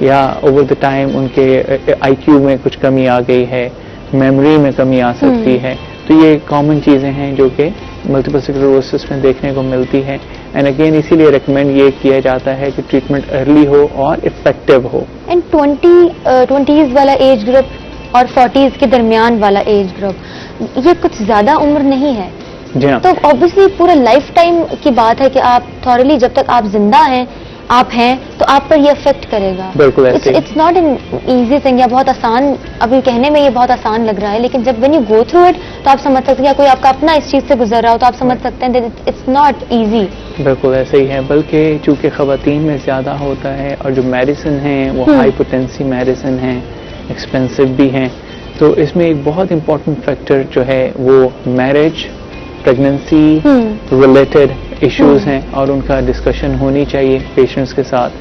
یا اوور دا ٹائم ان کے آئی کیو میں کچھ کمی آ گئی ہے، میموری میں کمی آ سکتی ہے. تو یہ کامن چیزیں ہیں جو کہ ملٹیپل سکلیروسس میں دیکھنے کو ملتی ہے. اینڈ اگین اسی لیے ریکمینڈ یہ کیا جاتا ہے کہ ٹریٹمنٹ ارلی ہو اور افیکٹو ہو. اینڈ 20s والا ایج گروپ اور 40s کے درمیان والا ایج گروپ، یہ کچھ زیادہ عمر نہیں ہے. جی ہاں، تو آبویسلی پورا لائف ٹائم کی بات ہے کہ آپ تھورلی جب تک آپ زندہ ہیں، آپ ہیں، تو آپ پر یہ افیکٹ کرے گا. بالکل ایسے ہی. It's not an easy thing, یا بہت آسان، ابھی کہنے میں یہ بہت آسان لگ رہا ہے، لیکن جب when you go through it تو آپ سمجھ سکتے ہیں، یا کوئی آپ کا اپنا اس چیز سے گزر رہا ہو تو آپ سمجھ سکتے ہیں اٹس ناٹ ایزی. بالکل ایسے ہی ہے، بلکہ چونکہ خواتین میں زیادہ ہوتا ہے اور جو میڈیسن ہیں وہ ہائی پوٹینسی میڈیسن ہیں، ایکسپینسو بھی ہیں، تو اس میں ایک بہت امپورٹنٹ فیکٹر جو ہے وہ میرج، پریگننسی ریلیٹڈ ایشوز ہیں اور ان کا ڈسکشن ہونی چاہیے پیشنٹس کے ساتھ.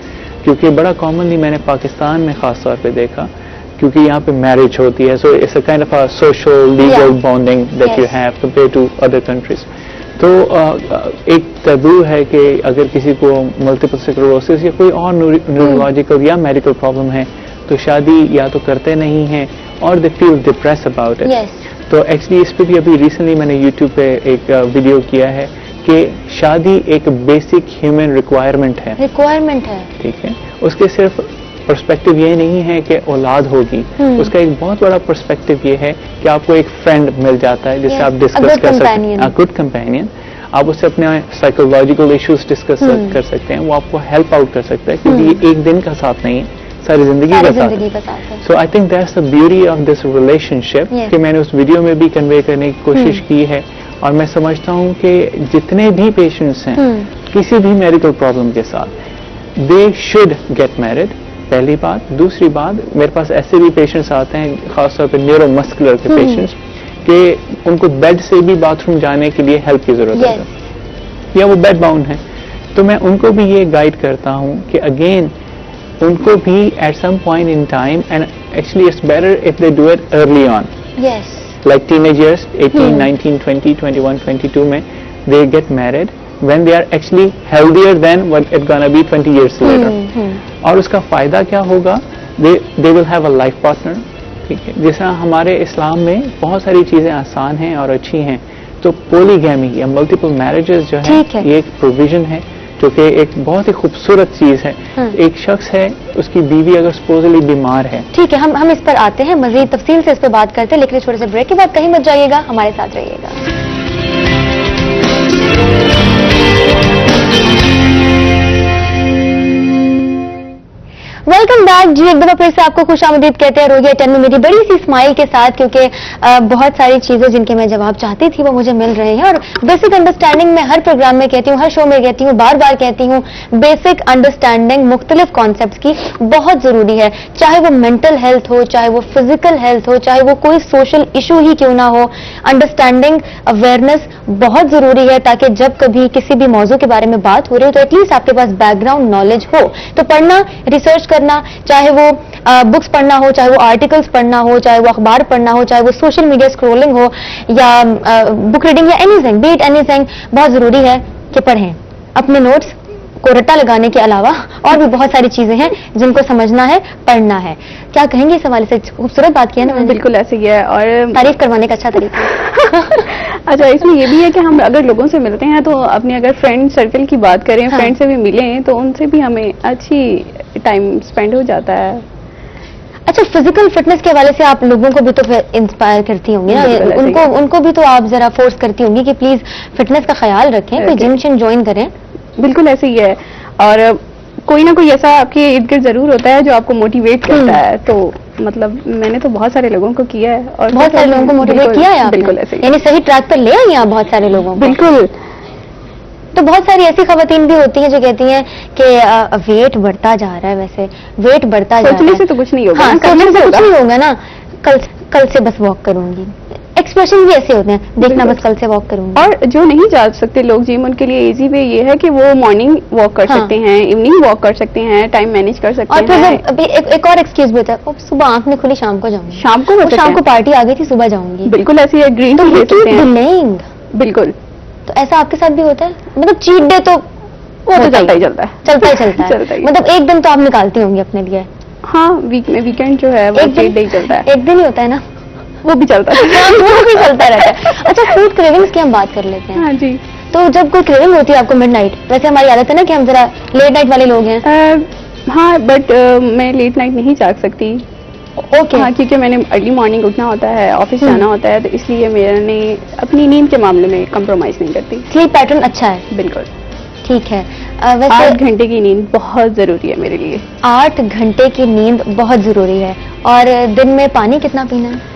کیونکہ بڑا کامنلی میں نے پاکستان میں خاص طور پہ دیکھا، کیونکہ یہاں پہ میرج ہوتی ہے، so it's a kind of a social legal bonding that you have compare to other countries. تو ایک تبو ہے کہ اگر کسی کو ملٹیپل سکلیروسس یا کوئی اور نیورولوجیکل یا میڈیکل پرابلم ہے تو شادی یا تو کرتے نہیں ہیں اور دے فیل ڈپریس اباؤٹ اٹ. تو ایکچولی اس پہ بھی ابھی ریسنٹلی میں نے یوٹیوب پہ ایک ویڈیو کیا ہے کہ شادی ایک بیسک ہیومن ریکوائرمنٹ ہے. ٹھیک ہے، اس کے صرف پرسپیکٹو یہ نہیں ہے کہ اولاد ہوگی، اس کا ایک بہت بڑا پرسپیکٹو یہ ہے کہ آپ کو ایک فرینڈ مل جاتا ہے جس سے آپ ڈسکس کر سکتے ہیں، گڈ کمپینین. آپ اس سے اپنے سائیکولوجیکل ایشوز ڈسکس کر سکتے ہیں، وہ آپ کو ہیلپ آؤٹ کر سکتا ہے، کیونکہ یہ ایک دن کا ساتھ نہیں ہے، ساری زندگی کا ساتھ ہے. So I think that's the beauty of this relationship کہ میں نے اس ویڈیو میں بھی کنوے کرنے کی کوشش کی ہے. اور میں سمجھتا ہوں کہ جتنے بھی پیشنٹس ہیں کسی بھی میڈیکل پرابلم کے ساتھ، دے شوڈ گیٹ میرڈ. پہلی بات. دوسری بات، میرے پاس ایسے بھی پیشنٹس آتے ہیں خاص طور پہ نیورو مسکولر کے پیشنٹس کہ ان کو بیڈ سے بھی باتھ روم جانے کے لیے ہیلپ کی ضرورت ہے یا وہ بیڈ باؤنڈ ہیں. تو میں ان کو بھی یہ گائیڈ کرتا ہوں کہ اگین ان کو بھی at some point in time, and actually it's better if they do it early on, Yes. like teenagers 18 19 20 21 22 میں they get married when they are actually healthier than what it's gonna be 20 years later. اور اس کا فائدہ کیا ہوگا, they will have a life partner. ٹھیک ہے, جیسا ہمارے اسلام میں بہت ساری چیزیں آسان ہیں اور اچھی ہیں, تو پولیگیمی یا ملٹیپل میرجز جو ہے یہ ایک پروویژن ہے جو کہ ایک بہت ہی خوبصورت چیز ہے. ایک شخص ہے, اس کی بیوی اگر سپوزلی بیمار ہے, ٹھیک ہے, ہم اس پر آتے ہیں, مزید تفصیل سے اس پہ بات کرتے ہیں, لیکن چھوٹے سے بریک کے بعد کہیں مت جائیے گا, ہمارے ساتھ رہیے گا. ویلکم بیک جی, ایک دفعہ پھر سے آپ کو خوش آمدید کہتے ہیں روہیہ 10 میں میری بڑی سی اسمائل کے ساتھ, کیونکہ بہت ساری چیزیں جن کے میں جواب چاہتی تھی وہ مجھے مل رہے ہیں. اور بیسک انڈرسٹینڈنگ میں ہر پروگرام میں کہتی ہوں, ہر شو میں کہتی ہوں, بار بار کہتی ہوں, بیسک انڈرسٹینڈنگ مختلف کانسیپٹس کی بہت ضروری ہے, چاہے وہ مینٹل ہیلتھ ہو, چاہے وہ فزیکل ہیلتھ ہو, چاہے وہ کوئی سوشل ایشو ہی کیوں نہ ہو. انڈرسٹینڈنگ, اویئرنیس بہت ضروری ہے, تاکہ جب کبھی کسی بھی موضوع کے بارے میں بات ہو رہی ہو تو ایٹ لیسٹ آپ کے پاس بیک گراؤنڈ نالج ہو. تو پڑھنا, ریسرچ کرنا, چاہے وہ بکس پڑھنا ہو, چاہے وہ آرٹیکلس پڑھنا ہو, چاہے وہ اخبار پڑھنا ہو, چاہے وہ سوشل میڈیا اسکرولنگ ہو یا بک ریڈنگ یا any thing, bat any thing, بہت ضروری ہے کہ پڑھیں. اپنے نوٹس کو رٹا لگانے کے علاوہ اور بھی بہت ساری چیزیں ہیں جن کو سمجھنا ہے, پڑھنا ہے. کیا کہیں گے اس حوالے سے؟ خوبصورت بات کیا نا, بالکل ایسے ہی ہے, اور تعریف کروانے کا اچھا طریقہ. اچھا, اس میں یہ بھی ہے کہ ہم اگر لوگوں سے ملتے ہیں تو اپنے اگر فرینڈ سرکل کی بات کریں, فرینڈ سے بھی ملیں تو ان سے بھی ہمیں اچھی ٹائم اسپینڈ ہو جاتا ہے. اچھا, فزیکل فٹنس کے حوالے سے آپ لوگوں کو بھی تو انسپائر کرتی ہوں گی نا, ان کو بھی تو آپ ذرا فورس کرتی ہوں گی کہ پلیز فٹنس کا خیال رکھیں, کوئی جم شم جوائن کریں. بالکل ایسے ہی ہے, اور کوئی نہ کوئی ایسا آپ کے ارد گرد ضرور ہوتا ہے جو آپ کو موٹیویٹ کرتا ہے. تو مطلب میں نے تو بہت سارے لوگوں کو کیا ہے, اور بہت سارے لوگوں کو موٹیویٹ کیا ہے. بالکل ایسے, یعنی صحیح ٹریک پر لے آئی آپ بہت سارے لوگوں کو. بالکل. تو بہت ساری ایسی خواتین بھی ہوتی ہیں جو کہتی ہیں کہ ویٹ بڑھتا جا رہا ہے, ویسے ویٹ بڑھتا جا رہا ہے, سوچنے سے تو کچھ نہیں ہوگا, سوچنے سے کچھ نہیں ہوگا نا, کل سے بس واک کروں گی. ایکسپریشن بھی ایسے ہوتے ہیں, دیکھنا بس کل سے واک کروں گی. اور جو نہیں جا سکتے لوگ جم, ان کے لیے ایزی وے یہ ہے کہ وہ مارننگ واک کر سکتے ہیں, ایوننگ واک کر سکتے ہیں, ٹائم مینج کر سکتے ہیں. اور پھر ابھی ایک اور ایکسکیوز بھی ہوتا ہے, صبح آنکھ نہیں کھلی شام کو جاؤں گی, شام کو پارٹی آ گئی تھی صبح جاؤں گی. بالکل ایسی ہے, گرین ٹی لے سکتے ہیں. بالکل. تو ایسا آپ کے ساتھ بھی ہوتا ہے؟ مطلب چیٹ ڈے تو وہ تو چلتا ہی چلتا ہے. مطلب ایک دن تو آپ نکالتی ہوں گی اپنے لیے. ہاں, ویک میں ویکینڈ جو ہے وہ چیٹ ڈے ہی چلتا ہے. ایک دن ہی ہوتا ہے نا, وہ بھی چلتا ہے. وہ بھی چلتا رہتا ہے. اچھا, فوڈ کریونگز کی ہم بات کر لیتے ہیں. ہاں جی. تو جب کوئی کریونگ ہوتی ہے آپ کو مڈ نائٹ, ویسے ہماری عادت ہے نا کہ ہم ذرا لیٹ نائٹ والے لوگ ہیں. ہاں, بٹ میں لیٹ نائٹ نہیں جاگ سکتی. اوکے. ہاں, کیونکہ میں نے ارلی مارننگ اٹھنا ہوتا ہے, آفس جانا ہوتا ہے, تو اس لیے میں نے اپنی نیند کے معاملے میں کمپرومائز نہیں کرتی. سلیپ پیٹرن اچھا ہے. بالکل ٹھیک ہے. 8 گھنٹے کی نیند بہت ضروری ہے میرے لیے. 8 گھنٹے کی نیند بہت ضروری ہے. اور دن میں پانی کتنا پینا ہے؟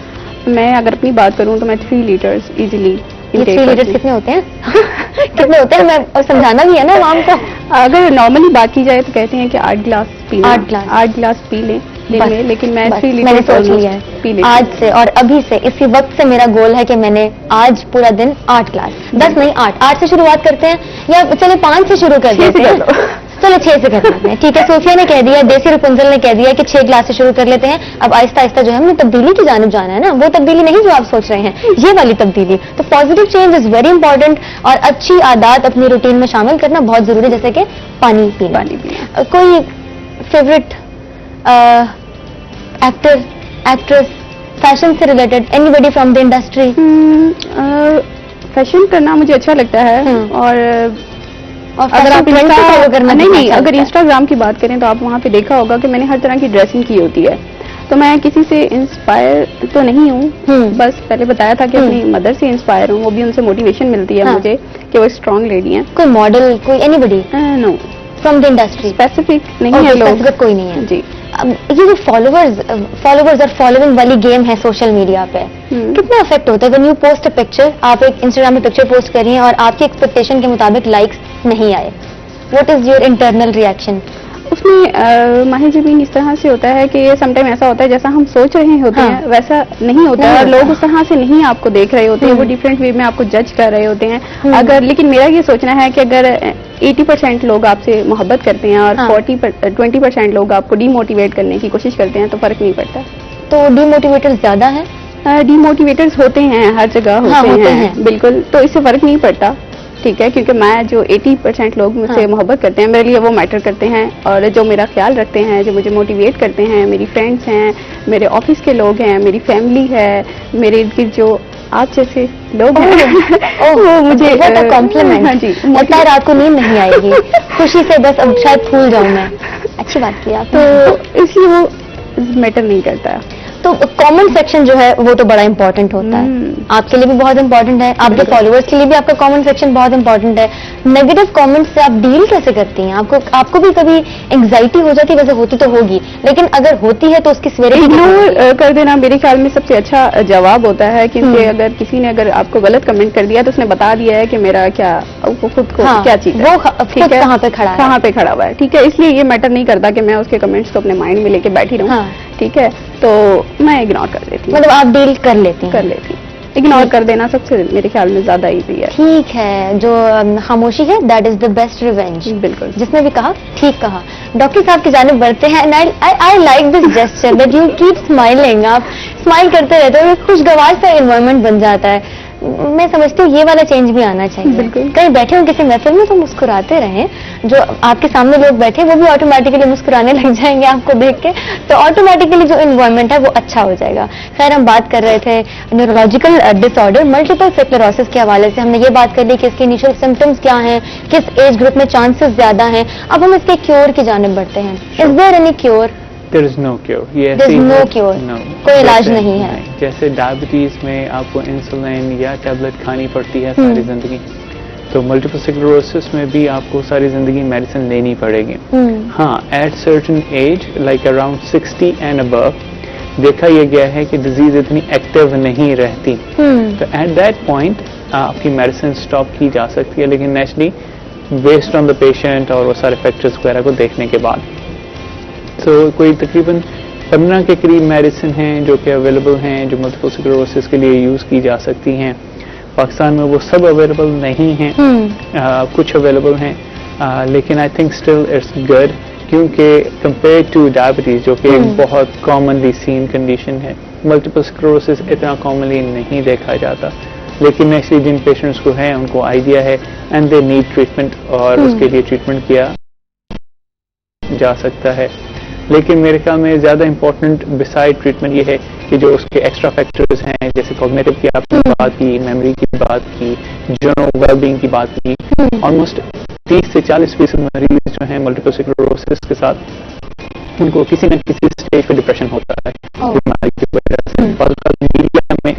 میں اگر اپنی بات کروں تو میں 3 لیٹرز ایزیلی. 3 لیٹر کتنے ہوتے ہیں؟ کتنے ہوتے ہیں, میں سمجھانا بھی ہے نا عوام کو. اگر نارملی بات کی جائے تو کہتے ہیں کہ 8 گلاس پینا, 8 گلاس پی لیں دن میں, لیکن میں 3 لیٹر میں نے سوچ لیا ہے آج سے, اور ابھی سے اسی وقت سے میرا گول ہے کہ میں نے آج پورا دن 8 گلاس, 10 نہیں 8 سے شروعات کرتے ہیں, یا چلے 5 سے شروع کر دیتے ہیں. چلو 6 سے کر لیتے ہیں. ٹھیک ہے, صوفیہ نے کہہ دیا, دیسی رپنزل نے کہہ دیا کہ 6 گلاس سے شروع کر لیتے ہیں. اب آہستہ آہستہ جو ہے ہم نے تبدیلی کی جانب جانا ہے نا, وہ تبدیلی نہیں جو آپ سوچ رہے ہیں, یہ والی تبدیلی. تو positive change is very important, اور اچھی عادات اپنی روٹین میں شامل کرنا بہت ضروری ہے, جیسے کہ پانی پینا. کوئی فیوریٹ ایکٹر, ایکٹریس, فیشن سے related, any body from the industry? Fashion کرنا مجھے اچھا لگتا ہے. اور اگر آپ اگر انسٹاگرام کی بات کریں تو آپ وہاں پہ دیکھا ہوگا کہ میں نے ہر طرح کی ڈریسنگ کی ہوتی ہے. تو میں کسی سے انسپائر تو نہیں ہوں, بس پہلے بتایا تھا کہ اپنی مدر سے انسپائر ہوں, وہ بھی ان سے موٹیویشن ملتی ہے مجھے کہ وہ اسٹرانگ لیڈی ہیں. کوئی ماڈل, کوئی anybody? No, from the industry specific نہیں ہے. اسپیسیفک کوئی نہیں ہے جی. یہ جو فالوورز اور فالوئنگ والی گیم ہے سوشل میڈیا پہ, کتنا افیکٹ ہوتا ہے when you post a picture, آپ ایک انسٹاگرام میں پکچر پوسٹ کر رہی ہیں اور آپ کی ایکسپیکٹیشن کے مطابق لائکس نہیں آئے, what is your internal reaction? اس اس میں ماہر جبین اس طرح سے ہوتا ہے کہ سم ٹائم ایسا ہوتا ہے جیسا ہم سوچ رہے ہوتے ہیں ویسا نہیں ہوتا ہے، اور لوگ اس طرح سے نہیں آپ کو دیکھ رہے ہوتے ہیں، وہ ڈفرینٹ وے میں آپ کو جج کر رہے ہوتے ہیں. اگر لیکن میرا یہ سوچنا ہے کہ اگر 80% لوگ آپ سے محبت کرتے ہیں اور 20% لوگ آپ کو ڈی موٹیویٹ کرنے کی کوشش کرتے ہیں تو فرق نہیں پڑتا. تو ڈی موٹیویٹر زیادہ ہیں؟ ڈی موٹیویٹرز ہوتے ہیں، ہر جگہ ہوتے ہیں بالکل، تو اس سے فرق نہیں پڑتا. ٹھیک ہے، کیونکہ میں جو 80% لوگ مجھ سے محبت کرتے ہیں میرے لیے وہ میٹر کرتے ہیں، اور جو میرا خیال رکھتے ہیں، جو مجھے موٹیویٹ کرتے ہیں، میری فرینڈس ہیں، میرے آفس کے لوگ ہیں، میری فیملی ہے، میرے ارد گرد جو آپ جیسے لوگ ہیں وہ مجھے کمپلیمنٹ. ہاں جی، لگتا ہے رات کو نیند نہیں آئے گی خوشی سے، بس اب شاید بھول جاؤں میں. اچھی بات کی آپ. تو اس لیے وہ میٹر نہیں کرتا. تو کامنٹ سیکشن جو ہے وہ تو بڑا امپورٹنٹ ہوتا ہے، آپ کے لیے بھی بہت امپورٹنٹ ہے، آپ کے فالوورز کے لیے بھی آپ کا کامنٹ سیکشن بہت امپورٹنٹ ہے. نیگیٹو کامنٹ سے آپ ڈیل کیسے کرتی ہیں؟ آپ کو بھی کبھی انگزائٹی ہو جاتی ہے؟ ویسے ہوتی تو ہوگی، لیکن اگر ہوتی ہے تو اس کی سویرٹی اگنور کر دینا میرے خیال میں سب سے اچھا جواب ہوتا ہے، کیونکہ اگر کسی نے اگر آپ کو غلط کمنٹ کر دیا تو اس نے بتا دیا ہے کہ میرا کیا خود کو کیا چیز ہے، وہ کہاں پہ کھڑا ہوا ہے. ٹھیک ہے، اس لیے یہ میٹر نہیں کرتا کہ میں اس کے کمنٹس کو اپنے مائنڈ میں لے کے بیٹھی رہوں. ٹھیک ہے، تو میں اگنور کر دیتی ہوں. مطلب آپ ڈیل کر لیتی اگنور کر دینا سب سے میرے خیال میں زیادہ ایزی ہے. ٹھیک ہے، جو خاموشی ہے that is the best revenge. بالکل، جس نے بھی کہا ٹھیک کہا. ڈاکٹر صاحب کی جانب بڑھتے ہیں. I like this gesture that you keep smiling. آپ اسمائل کرتے رہتے ہو، خوشگوار سا انوائرمنٹ بن جاتا ہے. میں سمجھتی ہوں یہ والا چینج بھی آنا چاہیے. بالکل، کہیں بیٹھے ہوں کسی محفل میں تو مسکراتے رہیں. جو آپ کے سامنے لوگ بیٹھے وہ بھی آٹومیٹکلی مسکرانے لگ جائیں گے آپ کو دیکھ کے، تو آٹومیٹکلی جو انوائرمنٹ ہے وہ اچھا ہو جائے گا. خیر، ہم بات کر رہے تھے نیورولوجیکل ڈس آرڈر ملٹیپل سکلروسس کے حوالے سے. ہم نے یہ بات کر لی کہ اس کے انیشل سمٹمز کیا ہیں، کس ایج گروپ میں چانسز زیادہ ہیں. اب ہم اس کے کیور کی جانب بڑھتے ہیں. Is there any cure? There is no cure. There is no cure. کوئی علاج نہیں ہے. جیسے ڈائبٹیز میں آپ کو انسولین یا ٹیبلٹ کھانی پڑتی ہے ساری زندگی، تو ملٹیپل سکلروسس میں بھی آپ کو ساری زندگی میڈیسن لینی پڑے گی. ہاں، at certain age like around 60 and above دیکھا یہ گیا ہے کہ ڈیزیز اتنی ایکٹیو نہیں رہتی، تو ایٹ دیٹ پوائنٹ آپ کی میڈیسن اسٹاپ کی جا سکتی ہے، لیکن naturally based on the patient اور وہ سارے فیکٹرز وغیرہ کو دیکھنے کے بعد. تو کوئی تقریباً 15 کے قریب میڈیسن ہیں جو کہ اویلیبل ہیں، جو ملٹیپل سکلروسس کے لیے یوز کی جا سکتی ہیں. پاکستان میں وہ سب اویلیبل نہیں ہیں، کچھ اویلیبل ہیں، لیکن I think still it's good, کیونکہ کمپیئر ٹو ڈائبٹیز جو کہ ایک بہت کامنلی سین کنڈیشن ہے، ملٹیپل سکلروسس اتنا کامنلی نہیں دیکھا جاتا. لیکن نیکسٹلی جن پیشنٹس کو ہیں ان کو آئیڈیا ہے اینڈ دے نیڈ ٹریٹمنٹ، اور اس کے لیے ٹریٹمنٹ کیا جا سکتا ہے. لیکن میرے خیال میں زیادہ امپورٹنٹ بسائڈ ٹریٹمنٹ یہ ہے کہ جو اس کے ایکسٹرا فیکٹرز ہیں، جیسے کوگنیٹو کی آپ نے بات کی، میموری کی بات کی، جنرل ویل بینگ کی بات کی. آلموسٹ 30 سے 40% مریض جو ہیں ملٹیپل سکلروسس کے ساتھ ان کو کسی نہ کسی اسٹیج پہ ڈپریشن ہوتا ہے بیماری کی وجہ سے. میڈیا میں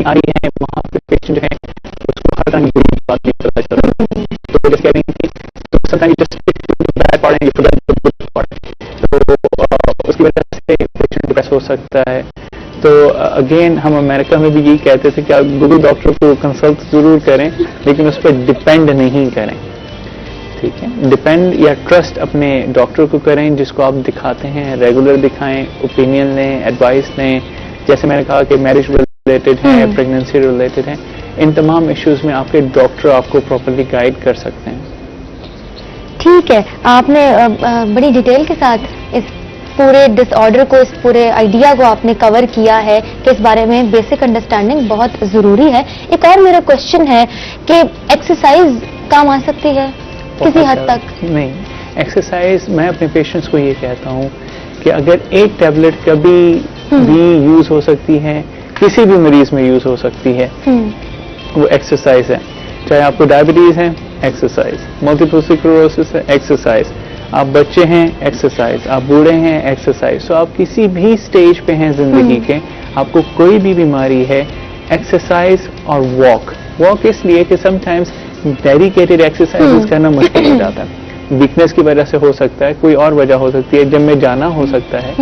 آ رہی ہے، وہاں پہ پیشنٹ جو ہے اس کو ہر طرح کی بات نہیں پتا چل رہا. تو جیسے کہہ رہی ہیں تو اس کی وجہ سے پیشنٹ ڈپریس ہو سکتا ہے. تو اگین ہم امریکہ میں بھی یہی کہتے تھے کہ آپ گوگل ڈاکٹر کو کنسلٹ ضرور کریں، لیکن اس پہ ڈپینڈ نہیں کریں. ٹھیک ہے، ڈپینڈ یا ٹرسٹ اپنے ڈاکٹر کو کریں جس کو آپ دکھاتے ہیں، ریگولر دکھائیں، اوپینین لیں، ایڈوائس لیں. جیسے میں نے کہا کہ میرج ریلیٹڈ ہے، پریگنینسی ریلیٹڈ ہے، ان تمام ایشوز میں آپ کے ڈاکٹر آپ کو پراپرلی گائیڈ کر سکتے ہیں. ٹھیک ہے، آپ نے بڑی ڈیٹیل کے ساتھ اس پورے ڈس آرڈر کو، اس پورے آئیڈیا کو آپ نے کور کیا ہے کہ اس بارے میں بیسک انڈرسٹینڈنگ بہت ضروری ہے. ایک اور میرا کوشچن ہے کہ ایکسرسائز کام آ سکتی ہے کسی حد تک؟ نہیں، ایکسرسائز میں اپنے پیشنٹس کو یہ کہتا ہوں کہ اگر ایک ٹیبلٹ کبھی بھی یوز ہو سکتی ہے، کسی بھی مریض میں یوز ہو سکتی ہے، وہ ایکسرسائز ہے. چاہے آپ کو ڈائبٹیز ہے، ایکسرسائز، ملٹیپل سکلروسس ہے، ایکسرسائز، آپ بچے ہیں، ایکسرسائز، آپ بوڑھے ہیں، ایکسرسائز. تو آپ کسی بھی سٹیج پہ ہیں زندگی کے، آپ کو کوئی بھی بیماری ہے، ایکسرسائز اور واک اس لیے کہ سم ٹائمز ڈیڈیکیٹڈ ایکسرسائز کرنا مشکل ہو جاتا ہے. ویکنس کی وجہ سے ہو سکتا ہے، کوئی اور وجہ ہو سکتی ہے، جب میں جانا ہو سکتا ہے.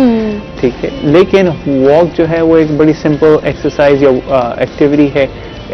ٹھیک ہے، لیکن واک جو ہے وہ ایک بڑی سمپل ایکسرسائز یا ایکٹیویٹی ہے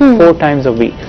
4 times a week.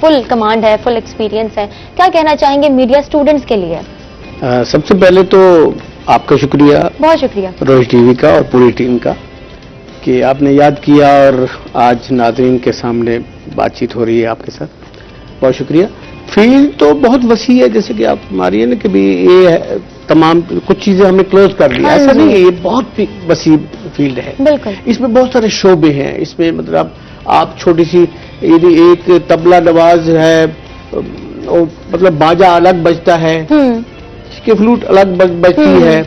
Full command ہے, فل ایکسپیرینس ہے, کیا کہنا چاہیں گے میڈیا اسٹوڈنٹس کے لیے؟ سب سے پہلے تو آپ کا شکریہ, بہت شکریہ روز ٹی وی کا اور پوری ٹیم کا, کہ آپ نے یاد کیا اور آج ناظرین کے سامنے بات چیت ہو رہی ہے آپ کے ساتھ. بہت شکریہ. فیلڈ تو بہت وسیع ہے, جیسے کہ آپ ہماری ہے نا کہ بھی یہ تمام کچھ چیزیں ہم نے کلوز کر لی, ایسا نہیں ہے, یہ بہت وسیع فیلڈ ہے. بالکل, اس میں بہت سارے شعبے ہیں. اس میں مطلب آپ چھوٹی سی ایک طبلہ نواز ہے, مطلب باجا الگ بجتا ہے, اس کے فلوٹ الگ بجتی ہے,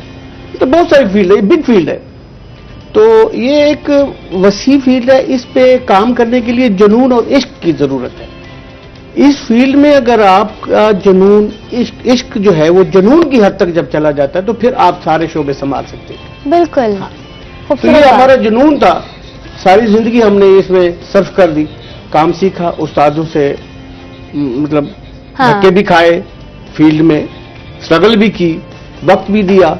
تو بہت ساری فیلڈ ہے, بگ فیلڈ ہے. تو یہ ایک وسیع فیلڈ ہے. اس پہ کام کرنے کے لیے جنون اور عشق کی ضرورت ہے. اس فیلڈ میں اگر آپ کا جنون عشق جو ہے وہ جنون کی حد تک جب چلا جاتا ہے تو پھر آپ سارے شعبے سنبھال سکتے ہیں. بالکل, تو یہ ہمارا جنون تھا. ساری زندگی ہم نے اس میں صرف کر دی, کام سیکھا, استادوں سے مطلب دھکے بھی کھائے, فیلڈ میں اسٹرگل بھی کی, وقت بھی دیا.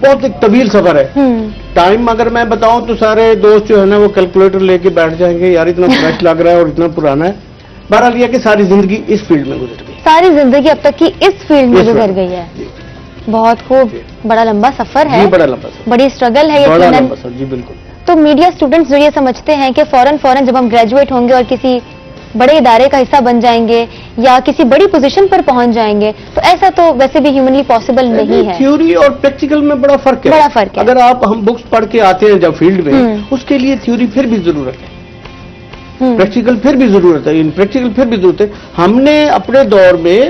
بہت ایک طویل سفر ہے. ٹائم اگر میں بتاؤں تو سارے دوست جو ہے نا وہ کیلکولیٹر لے کے بیٹھ جائیں گے, یار اتنا فریش لگ رہا ہے اور اتنا پرانا ہے. بہرحال یہ کہ ساری زندگی اس فیلڈ میں گزر گئی. ساری زندگی اب تک کی اس فیلڈ میں گزر گئی ہے. بہت خوب, بڑا لمبا سفر ہے, جی بڑا لمبا سفر, بڑی اسٹرگل ہے بڑا یہ. لمبا سفر, جی بالکل. تو میڈیا اسٹوڈنٹس جو یہ سمجھتے ہیں کہ فوراً جب ہم گریجویٹ ہوں گے اور کسی بڑے ادارے کا حصہ بن جائیں گے یا کسی بڑی پوزیشن پر پہنچ جائیں گے, تو ایسا تو ویسے بھی ہیومنلی پاسبل نہیں ہے. تھیوری اور پریکٹیکل میں بڑا فرق ہے. بڑا فرق ہے. اگر ہم بکس پڑھ کے آتے ہیں جب فیلڈ میں, اس کے لیے تھیوری پھر بھی ضرورت ہے, پریکٹیکل پھر بھی ضرورت ہے, پریکٹیکل پھر بھی ضرورت ہے. ہم نے اپنے دور میں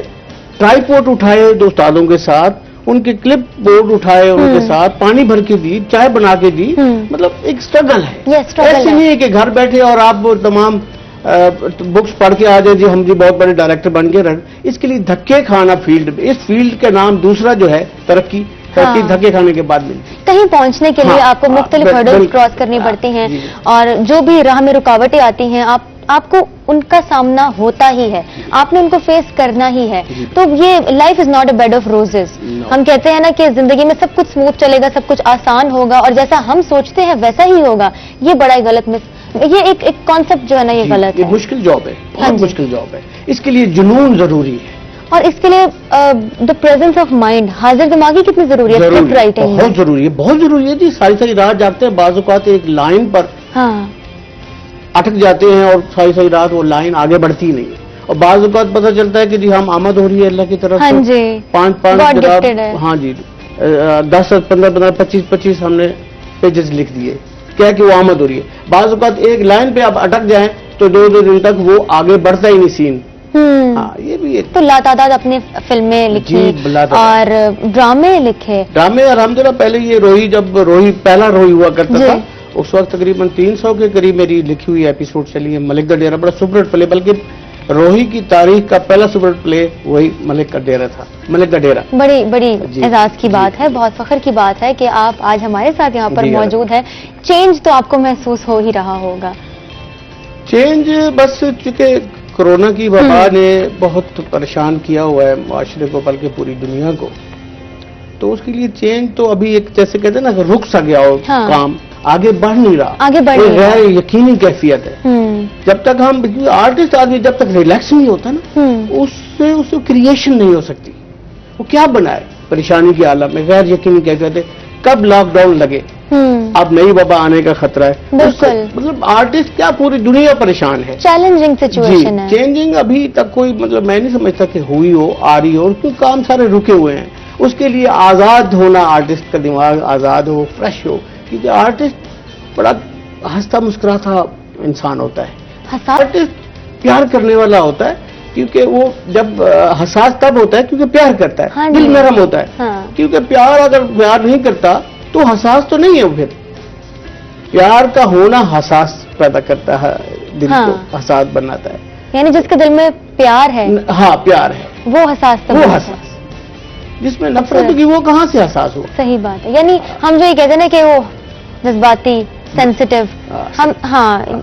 ٹرائی اٹھائے دو استادوں کے ساتھ, ان کے کلپ بورڈ اٹھائے ان کے ساتھ, پانی بھر کے دی, چائے بنا کے دی. مطلب ایک اسٹرگل ہے. ایسے نہیں ہے کہ گھر بیٹھے اور آپ تمام بکس پڑھ کے آ جائیں جی ہم جی بہت بڑے ڈائریکٹر بن گئے. اس کے لیے دھکے کھانا فیلڈ میں, اس فیلڈ کا نام دوسرا جو ہے ترقی دھکے کھانے کے بعد ملتی. کہیں پہنچنے کے لیے آپ کو مختلف ہرڈلز کراس کرنی پڑتی ہیں, اور جو بھی راہ میں رکاوٹیں آتی ہیں آپ کو ان کا سامنا ہوتا ہی ہے, آپ نے ان کو فیس کرنا ہی ہے. تو یہ life is not a bad of roses. ہم کہتے ہیں نا کہ زندگی میں سب کچھ اسموتھ چلے گا, سب کچھ آسان ہوگا اور جیسا ہم سوچتے ہیں ویسا ہی ہوگا. یہ بڑا ہی غلط یہ ایک کانسیپٹ جو ہے نا یہ غلط ہے. یہ مشکل جاب ہے, بہت مشکل جاب ہے. اس کے لیے جنون ضروری ہے, اور اس کے لیے دا پریزنس آف مائنڈ, حاضر دماغی کتنی ضروری ہے. اسکرپٹ رائٹنگ بہت ضروری ہے, بہت ضروری ہے جی. ساری رات جاگتے ہیں, بعض اوقات ایک لائن پر اٹک جاتے ہیں اور ساری رات وہ لائن آگے بڑھتی نہیں ہے, اور بعض اوقات پتہ چلتا ہے کہ جی ہم آمد ہو رہی ہے اللہ کی طرف سے. ہاں جی, 5 ہاں جی 10 15 25 ہم نے پیجز لکھ دیے, کیا کہ وہ آمد ہو رہی ہے. بعض اوقات ایک لائن پہ آپ اٹک جائیں تو 2 دن تک وہ آگے بڑھتا ہی نہیں سین. ہاں یہ بھی ایک. تو لاتعداد اپنے فلمیں لکھی اور ڈرامے لکھے. ڈرامے الحمدللہ. پہلے یہ روہی پہلا روہی ہوا کرتا تھا, اس وقت تقریباً 300 کے قریب میری لکھی ہوئی ایپیسوڈ چلی ہے. ملک دا ڈیرا بڑا سپر ہٹ پلے, بلکہ روہی کی تاریخ کا پہلا سپر ہٹ پلے وہی ملک کا ڈیرا تھا, ملک دا ڈیرا. بڑی اعزاز کی بات ہے, بہت فخر کی بات ہے کہ آپ آج ہمارے ساتھ یہاں پر موجود ہیں. چینج تو آپ کو محسوس ہو ہی رہا ہوگا. چینج بس چونکہ کورونا کی وبا نے بہت پریشان کیا ہوا ہے معاشرے کو, بلکہ پوری دنیا کو, تو اس کے لیے چینج تو ابھی ایک جیسے کہتے ہیں نا کہ رک سا گیا ہو کام, آگے بڑھ نہیں رہا, غیر یقینی کیفیت ہے. جب تک ہم آرٹسٹ آدمی جب تک ریلیکس نہیں ہوتا نا, اس سے کریشن نہیں ہو سکتی. وہ کیا بنائے پریشانی کے عالم میں, غیر یقینی کیفیت ہے. کب لاک ڈاؤن لگے, اب نئی وبا آنے کا خطرہ ہے. بالکل, مطلب آرٹسٹ کیا پوری دنیا پریشان ہے. چیلنجنگ سچویشن ہے. چینجنگ ابھی تک کوئی مطلب میں نہیں سمجھتا کہ ہوئی ہو, آ رہی ہو, کیونکہ کام سارے رکے ہوئے ہیں. اس کے لیے آزاد ہونا, آرٹسٹ کا دماغ آزاد ہو, فریش ہو, کیونکہ آرٹسٹ بڑا ہنستا مسکراتا انسان ہوتا ہے. آرٹسٹ پیار کرنے والا ہوتا ہے, کیونکہ وہ جب حساس تب ہوتا ہے کیونکہ پیار کرتا ہے, دل نرم ہوتا ہے. کیونکہ اگر پیار نہیں کرتا تو حساس تو نہیں ہے. پھر پیار کا ہونا حساس پیدا کرتا ہے, دل کو حساس بناتا ہے. یعنی جس کے دل میں پیار ہے, ہاں پیار ہے, وہ حساس. جس میں نفرت ہوگی وہ کہاں سے حساس ہو. صحیح بات ہے. یعنی ہم جو یہ کہتے ہیں نا کہ وہ جذباتی, سینسٹیو, ہم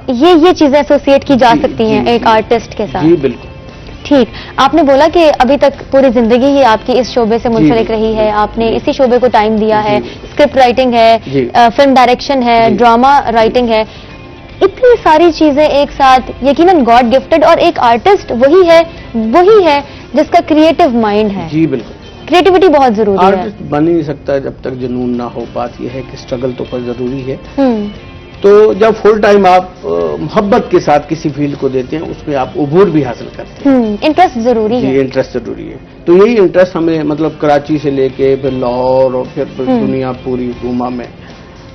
یہ چیزیں ایسوسیٹ کی جا سکتی ہیں ایک آرٹسٹ کے ساتھ. جی بالکل ٹھیک. آپ نے بولا کہ ابھی تک پوری زندگی ہی آپ کی اس شعبے سے منسلک رہی ہے, آپ نے اسی شعبے کو ٹائم دیا ہے. اسکرپٹ رائٹنگ ہے, فلم ڈائریکشن ہے, ڈرامہ رائٹنگ ہے. اتنی یہ ساری چیزیں ایک ساتھ یقیناً گاڈ گفٹڈ، اور ایک آرٹسٹ وہی ہے جس کا کریٹو مائنڈ ہے. جی بالکل. کریٹیوٹی بہت ضروری ہے. آرٹسٹ بن ہی نہیں سکتا جب تک جنون نہ ہو. بات یہ ہے کہ اسٹرگل تو بہت ضروری ہے. ہوں. تو جب فل ٹائم آپ محبت کے ساتھ کسی فیلڈ کو دیتے ہیں اس میں آپ عبور بھی حاصل کرتے ہیں. انٹرسٹ ضروری ہے. جی انٹرسٹ ضروری ہے. تو یہی انٹرسٹ ہمیں مطلب کراچی سے لے کے پھر لاہور اور پھر دنیا پوری گھوما میں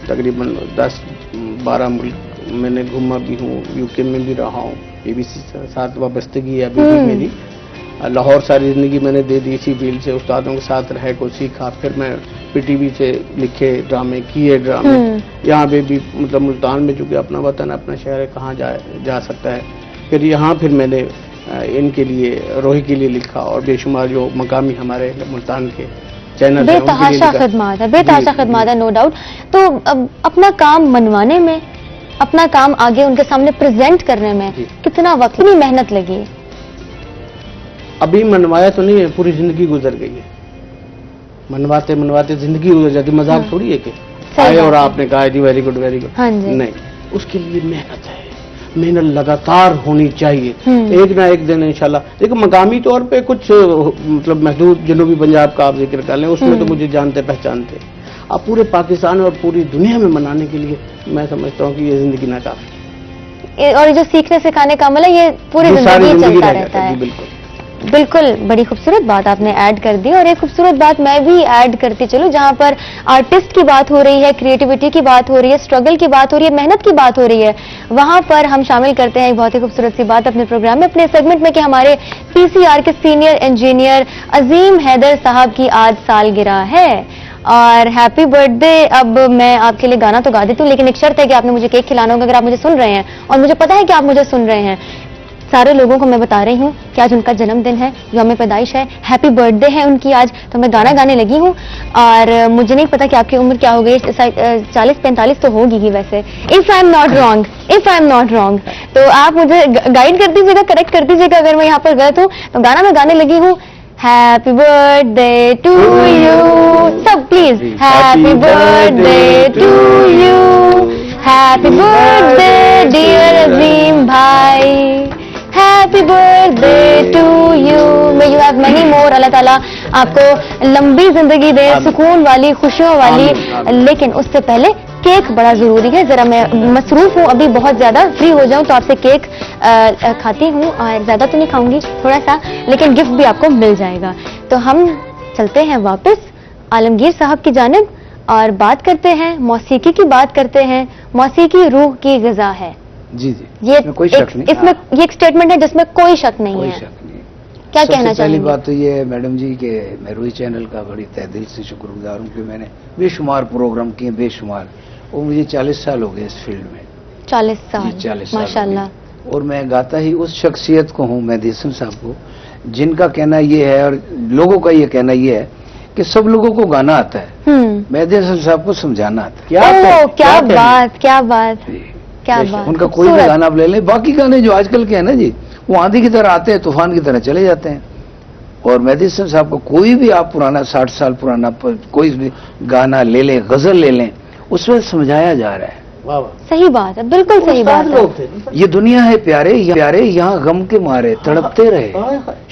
تقریباً 10-12 ملک میں نے گھوما بھی ہوں. یو کے میں بھی رہا ہوں. ABC ساتھ وابستگی ہے ابھی بھی میری. لاہور ساری زندگی میں نے دے دی اسی فیلڈ سے. استادوں کے ساتھ رہ کو سیکھا. پھر میں PTV سے لکھے ڈرامے کیے ڈرامے. یہاں پہ بھی مطلب ملتان میں چونکہ اپنا وطن اپنا شہر ہے کہاں جا سکتا ہے. پھر یہاں پھر میں نے ان کے لیے روہی کے لیے لکھا اور بے شمار جو مقامی ہمارے ملتان کے چینل بے تحاشا خدمات ہے. بے تحاشا خدمات ہے نو ڈاؤٹ. تو اپنا کام منوانے میں، اپنا کام آگے ان کے سامنے پریزنٹ کرنے میں کتنا وقت، کتنی محنت لگی؟ ابھی منوایا تو نہیں ہے، پوری زندگی گزر گئی ہے. منواتے زندگی گزر جاتی. مذاق تھوڑی ہے کہ آئے اور آپ نے کہا جی ویری گڈ ویری گڈ. نہیں، اس کے لیے محنت ہے. محنت لگاتار ہونی چاہیے. ایک نہ ایک دن انشاءاللہ. دیکھو مقامی طور پہ کچھ مطلب محدود جنوبی پنجاب کا آپ ذکر کر لیں، اس میں تو مجھے جانتے پہچانتے. اب پورے پاکستان اور پوری دنیا میں منانے کے لیے میں سمجھتا ہوں کہ یہ زندگی ناکافی. اور جو سیکھنے سکھانے کا عمل ہے یہ پوری زندگی چلتا رہتا ہے. بالکل بالکل. بڑی خوبصورت بات آپ نے ایڈ کر دی. اور ایک خوبصورت بات میں بھی ایڈ کرتی چلوں. جہاں پر آرٹسٹ کی بات ہو رہی ہے، کریٹیوٹی کی بات ہو رہی ہے، اسٹرگل کی بات ہو رہی ہے، محنت کی بات ہو رہی ہے، وہاں پر ہم شامل کرتے ہیں ایک بہت ہی خوبصورت سی بات اپنے پروگرام میں، اپنے سیگمنٹ میں، کہ ہمارے PCR کے سینئر انجینئر عظیم حیدر صاحب کی آج سالگرہ ہے. اور ہیپی برتھ ڈے. اب میں آپ کے لیے گانا تو گا دیتی ہوں، لیکن ایک شرط ہے کہ آپ نے مجھے کیک کھلانا ہوگا اگر آپ مجھے سن رہے ہیں. اور مجھے پتا ہے کہ آپ مجھے سن رہے ہیں. سارے لوگوں کو میں بتا رہی ہوں کہ آج ان کا جنم دن ہے، یوم پیدائش ہے، ہیپی برتھ ڈے ہے ان کی آج. تو میں گانا گانے لگی ہوں. اور مجھے نہیں پتا کہ آپ کی عمر کیا ہو گئی. 40-45 تو ہوگی ہی ویسے، if I'm not wrong. تو آپ مجھے گائیڈ کر دیجیے گا، کریکٹ کر دیجیے گا اگر میں یہاں پر غلط ہوں. تو گانا میں گانے لگی ہوں. Happy birthday to you. سب please happy birthday to you. Happy birthday dear Azeem بھائی. Happy birthday to you. May you have many more. Allah تعالیٰ آپ کو لمبی زندگی دے، سکون والی، خوشیوں والی. لیکن اس سے پہلے کیک بڑا ضروری ہے. ذرا میں مصروف ہوں ابھی بہت زیادہ. فری ہو جاؤں تو آپ سے کیک کھاتی ہوں. اور زیادہ تو نہیں کھاؤں گی، تھوڑا سا، لیکن گفٹ بھی آپ کو مل جائے گا. تو ہم چلتے ہیں واپس عالمگیر صاحب کی جانب اور بات کرتے ہیں، موسیقی کی بات کرتے ہیں. موسیقی روح کی غذا ہے. جی یہ کوئی شک نہیں. اس میں یہ ایک اسٹیٹمنٹ ہے جس میں کوئی شک نہیں ہے. کیا کہنا چاہیں گے؟ پہلی بات تو یہ ہے میڈم جی کہ میں روئی چینل کا بڑی تہ دل سے شکر گزار ہوں کہ میں نے بے شمار پروگرام کیے، بے شمار. اور مجھے 40 سال ہو گئے اس فیلڈ میں. 40 سال. 40 سال ماشاء اللہ. اور میں گاتا ہی اس شخصیت کو ہوں، مہدی حسن صاحب کو، جن کا کہنا یہ ہے اور لوگوں کا یہ کہنا یہ ہے کہ سب لوگوں کو گانا آتا ہے، مہدی حسن صاحب کو سمجھانا آتا ہے. کیا بات، کیا بات، کیا بات. ان کا کوئی بھی گانا آپ لے لیں. باقی گانے جو آج کل کے ہیں نا جی، وہ آندھی کی طرح آتے ہیں، طوفان کی طرح چلے جاتے ہیں. اور مہدی حسن صاحب کو کوئی بھی آپ پرانا 60 سال پرانا کوئی بھی گانا لے لیں، غزل لے لیں، اس میں سمجھایا جا رہا ہے. صحیح بات ہے، بالکل صحیح بات ہے. یہ دنیا ہے پیارے یہاں غم کے مارے تڑپتے رہے،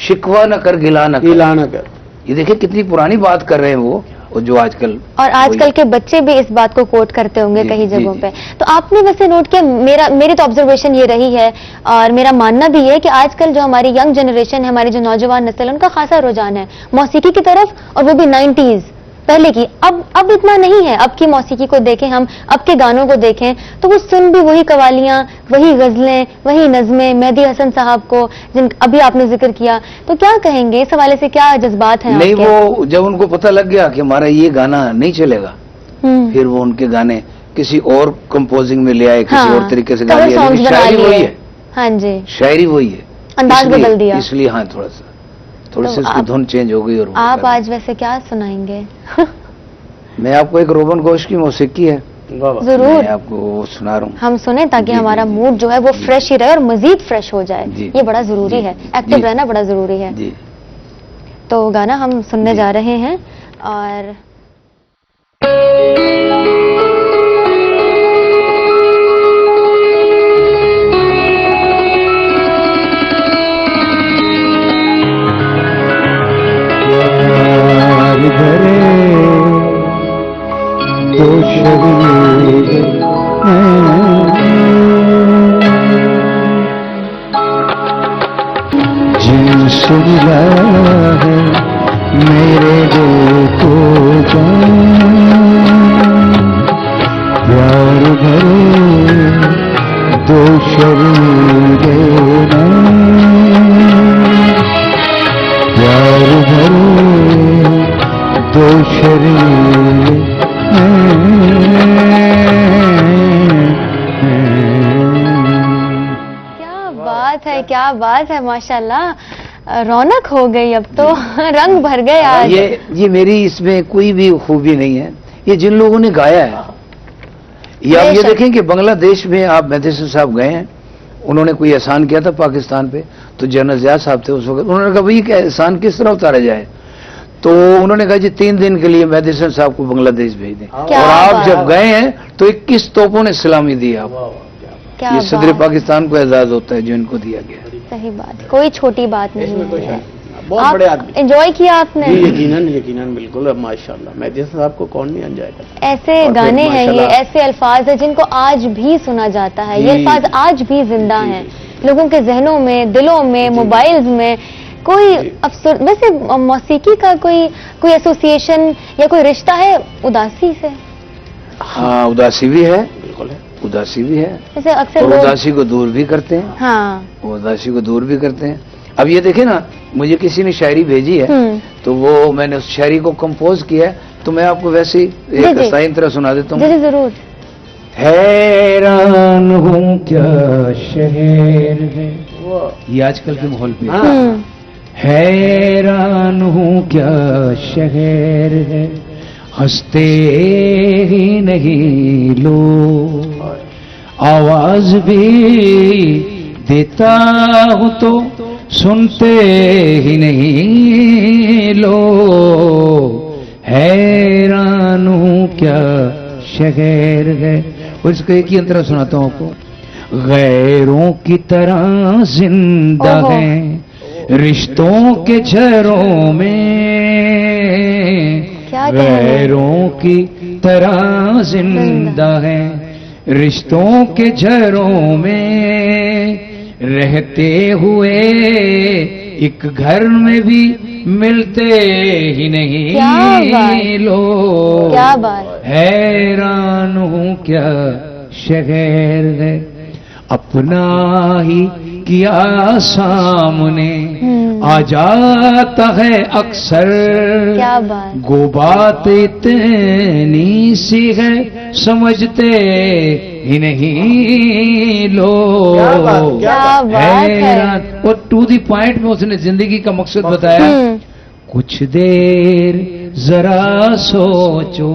شکوہ نہ کر گلا نہ کر. یہ دیکھیں کتنی پرانی بات کر رہے ہیں وہ جو آج کل. اور آج کل کے بچے بھی اس بات کو کوٹ کرتے ہوں گے کئی جگہوں پہ. تو آپ نے ویسے نوٹ کیا، میری تو آبزرویشن یہ رہی ہے اور میرا ماننا بھی ہے کہ آج کل جو ہماری ینگ جنریشن ہے، ہماری جو نوجوان نسل ہے، ان کا خاصا رجحان ہے موسیقی کی طرف، اور وہ بھی 90s پہلے کی. اب اتنا نہیں ہے. اب کی موسیقی کو دیکھیں ہم، اب کے گانوں کو دیکھیں تو وہ سن بھی وہی قوالیاں، وہی غزلیں، وہی نظمیں مہدی حسن صاحب کو جن ابھی آپ نے ذکر کیا. تو کیا کہیں گے اس حوالے سے، کیا جذبات ہیں؟ نہیں، وہ جب ان کو پتہ لگ گیا کہ ہمارا یہ گانا نہیں چلے گا، پھر وہ ان کے گانے کسی اور کمپوزنگ میں لے آئے، کسی اور طریقے سے گانے. شاعری وہی ہے. ہاں جی، شاعری وہی ہے، انداز بدل دیا. اس لیے ہاں تھوڑی سی اس کی دھن چینج ہو گئی. اور آپ آج ویسے کیا سنائیں گے؟ میں آپ کو ایک روبن گوش کی موسیقی ہے، ضرور میں آپ کو وہ سنا رہا ہوں. ہم سنیں تاکہ ہمارا موڈ جو ہے وہ فریش ہی رہے اور مزید فریش ہو جائے. یہ بڑا ضروری ہے، ایکٹیو رہنا بڑا ضروری ہے. تو گانا ہم سننے جا رہے ہیں. اور جن سے ملا ہے میرے دل کو جان، پیار بھرے دو شریرے پیار بھرے دو شریرے کیا بات ہے ماشاءاللہ، رونق ہو گئی، اب تو رنگ بھر گئے آج. یہ میری اس میں کوئی بھی خوبی نہیں ہے، یہ جن لوگوں نے گایا ہے. یہ آپ یہ دیکھیں کہ بنگلہ دیش میں آپ مہدی حسن صاحب گئے ہیں، انہوں نے کوئی احسان کیا تھا پاکستان پہ، تو جنرل ضیاء صاحب تھے اس وقت، انہوں نے کہا بھائی کہ احسان کس طرح اتارا جائے، تو انہوں نے کہا جی 3 دن کے لیے مہدی حسن صاحب کو بنگلہ دیش بھیج دیں، اور آپ جب گئے ہیں تو 21 توپوں نے سلامی دی آپ کو. یہ صدر پاکستان کو اعزاز ہوتا ہے جو ان کو دیا گیا. صحیح بات، کوئی چھوٹی بات نہیں ہے. بہت بڑے آدمی، انجوائے کیا آپ نے؟ یقیناً بالکل. اب ماشاءاللہ مہدی حسن صاحب کو کون نہیں انجوائے کرتا. ایسے گانے ہیں یہ، ایسے الفاظ ہیں جن کو آج بھی سنا جاتا ہے، یہ الفاظ آج بھی زندہ ہیں لوگوں کے ذہنوں میں، دلوں میں، موبائلز میں. کوئی افسر ویسے موسیقی کا کوئی ایسوسیشن یا کوئی رشتہ ہے اداسی سے؟ ہاں اداسی بھی ہے، بالکل ہے، اداسی بھی ہے، جیسے اکثر اور لوگ اداسی کو دور بھی کرتے ہیں. ہاں اداسی کو دور بھی کرتے ہیں. اب یہ دیکھیں نا، مجھے کسی نے شاعری بھیجی ہے تو وہ میں نے اس شاعری کو کمپوز کیا ہے، تو میں آپ کو ویسے ہی ایک اسائی طرح سنا دیتا ہوں. جی ضرور. حیران ہوں کیا شہر ہے، یہ آج کل کے ماحول پہ. حیران ہوں کیا شہر ہے، ہنستے ہی نہیں لوگ، آواز بھی دیتا ہوں تو سنتے ہی نہیں لوگ، حیران ہوں کیا شہر ہے. اور اس کو ایک ہی انترا سناتا ہوں آپ کو. غیروں کی طرح زندہ ہیں رشتوں کے جھروں میں، غیروں کی طرح زندہ ہیں رشتوں کے جھروں میں، رہتے ہوئے ایک گھر میں بھی ملتے ہی نہیں لوگ، حیران ہوں کیا شہر ہے، اپنا ہی کیا سامنے آ جاتا ہے اکثر، گو بات اتنی سی ہے سمجھتے ہی نہیں لوگ، حیران. اور ٹو دی پوائنٹ میں اس نے زندگی کا مقصد بتایا. کچھ دیر ذرا سوچو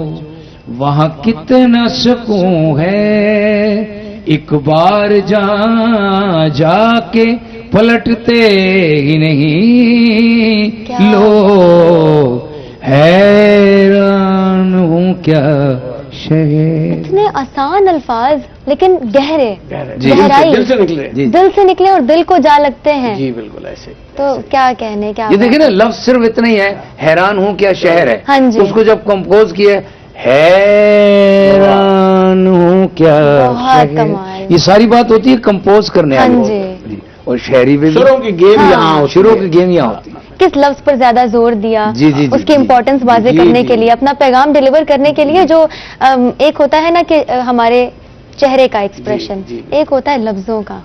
وہاں کتنا سکون ہے، ایک بار جا کے پلٹتے ہی نہیں لوگ، حیران ہوں کیا شہر. اتنے آسان الفاظ لیکن گہرے، گہرائی دل سے نکلے، دل سے نکلے اور دل کو جا لگتے ہیں. جی بالکل ایسے. تو کیا کہنے، کیا یہ دیکھیں نا، لفظ صرف اتنا ہی ہے، حیران ہوں کیا شہر ہے. ہاں جی. اس کو جب کمپوز کیا حیران ہوں کیا شہر، یہ ساری بات ہوتی ہے کمپوز کرنے والی. اور شاعری بھی شروع کی گیم یہاں، شروع کی گیم یہاں ہوتی ہے. کس لفظ پر زیادہ زور دیا، اس کی امپورٹنس واضح کرنے کے لیے، اپنا پیغام ڈیلیور کرنے کے لیے. جو ایک ہوتا ہے نا کہ ہمارے چہرے کا ایکسپریشن، ایک ہوتا ہے لفظوں کا،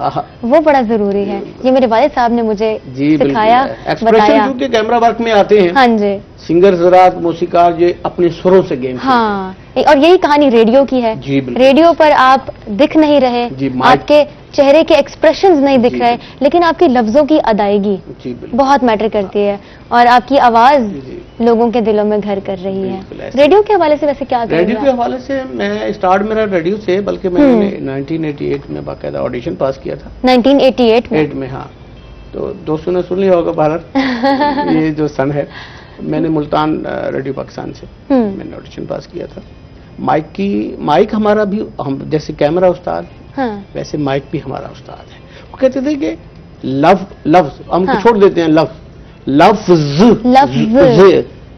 وہ بڑا ضروری ہے. یہ میرے والد صاحب نے مجھے سکھایا، بتایا. کیونکہ کیمرہ ورک میں آتے ہیں ہاں جی، سنگر حضرات، موسیقار جو اپنے سروں سے گیم. ہاں، اور یہی کہانی ریڈیو کی ہے. ریڈیو پر آپ دکھ نہیں رہے، آپ کے چہرے کے ایکسپریشنز نہیں دکھ رہے، لیکن آپ کی لفظوں کی ادائیگی بہت میٹر کرتی ہے، اور آپ کی آواز لوگوں کے دلوں میں گھر کر رہی ہے. ریڈیو کے حوالے سے ویسے کیا؟ ریڈیو کے حوالے سے میں اسٹارٹ میرا ریڈیو سے، بلکہ میں نے 1988 میں باقاعدہ آڈیشن پاس کیا تھا. 1988 میں؟ ہاں. تو دوستوں نے سن لیا ہوگا بھارت، یہ جو سن ہے. میں نے ملتان ریڈیو پاکستان سے میں نے آڈیشن پاس کیا تھا. مائک ہمارا بھی، ہم جیسے کیمرہ استاد ویسے مائک بھی ہمارا استاد ہے. وہ کہتے تھے کہ لفظ ہم چھوڑ دیتے ہیں، لفظ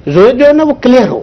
جو ہے نا وہ کلیئر ہو،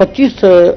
25